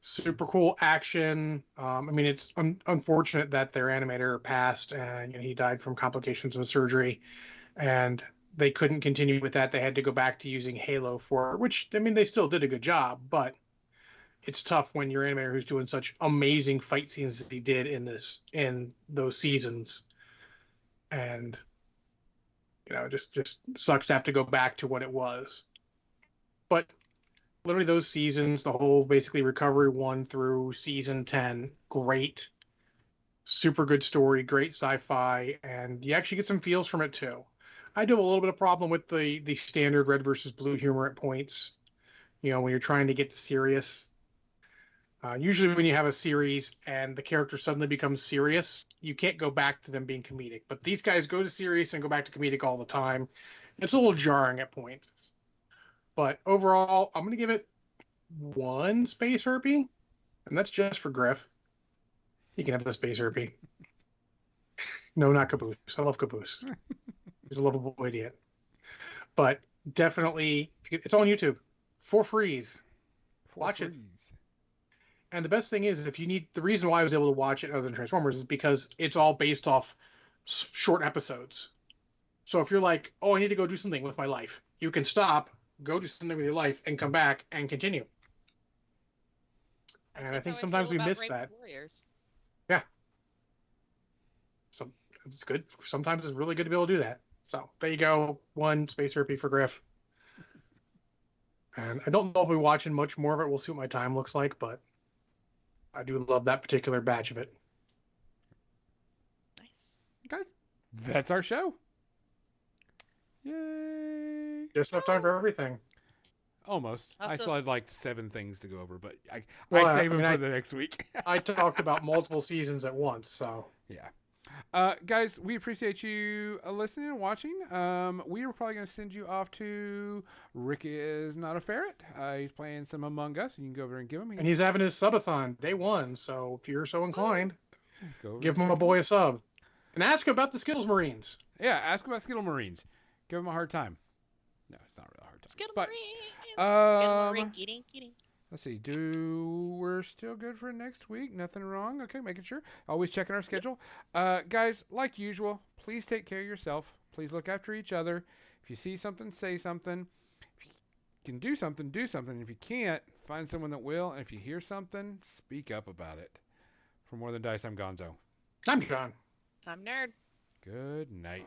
Super cool action. I mean, it's unfortunate that their animator passed, and he died from complications of surgery, and they couldn't continue with that. They had to go back to using Halo for it, which, I mean, they still did a good job, but it's tough when your animator who's doing such amazing fight scenes as he did in those seasons. And it just sucks to have to go back to what it was. But literally those seasons, the whole basically Recovery 1 through season 10, great, super good story, great sci-fi, and you actually get some feels from it too. I do have a little bit of problem with the standard red versus blue humor at points. When you're trying to get serious. Usually when you have a series and the character suddenly becomes serious, you can't go back to them being comedic. But these guys go to serious and go back to comedic all the time. It's a little jarring at points. But overall, I'm going to give it 1 Space Herpy. And that's just for Griff. You can have the Space Herpy. No, not Caboose. I love Caboose. He's a lovable idiot. But definitely, it's on YouTube. For freeze. Watch it. And the best thing is, if you need, the reason why I was able to watch it other than Transformers is because it's all based off short episodes. So if you're like, oh, I need to go do something with my life, you can stop, go do something with your life, and come back and continue. And I think sometimes we miss that. Warriors. Yeah. So it's good. Sometimes it's really good to be able to do that. So there you go. 1 Space Herpy for Griff. And I don't know if we're watching much more of it. We'll see what my time looks like, but I do love that particular batch of it. Nice. Okay. That's our show. Yay. Just enough time for everything. Almost. I still had like 7 things to go over, but I save them for the next week. I talked about multiple seasons at once, so. Yeah. Guys, we appreciate you listening and watching. We are probably going to send you off to Rick is Not a Ferret. He's playing some Among Us. You can go over and give him. And he's having his subathon day 1, so if you're so inclined, give him a boy boy a sub. And ask him about the Skittles Marines. Yeah, ask about Skittle Marines. Give him a hard time. No, it's not really a hard time. Skittle But, Marines. Skittle Marine. Let's see. We're still good for next week? Nothing wrong? Okay, making sure. Always checking our schedule. Guys, like usual, please take care of yourself. Please look after each other. If you see something, say something. If you can do something, do something. If you can't, find someone that will. And if you hear something, speak up about it. For More Than Dice, I'm Gonzo. I'm John. I'm Nerd. Good night.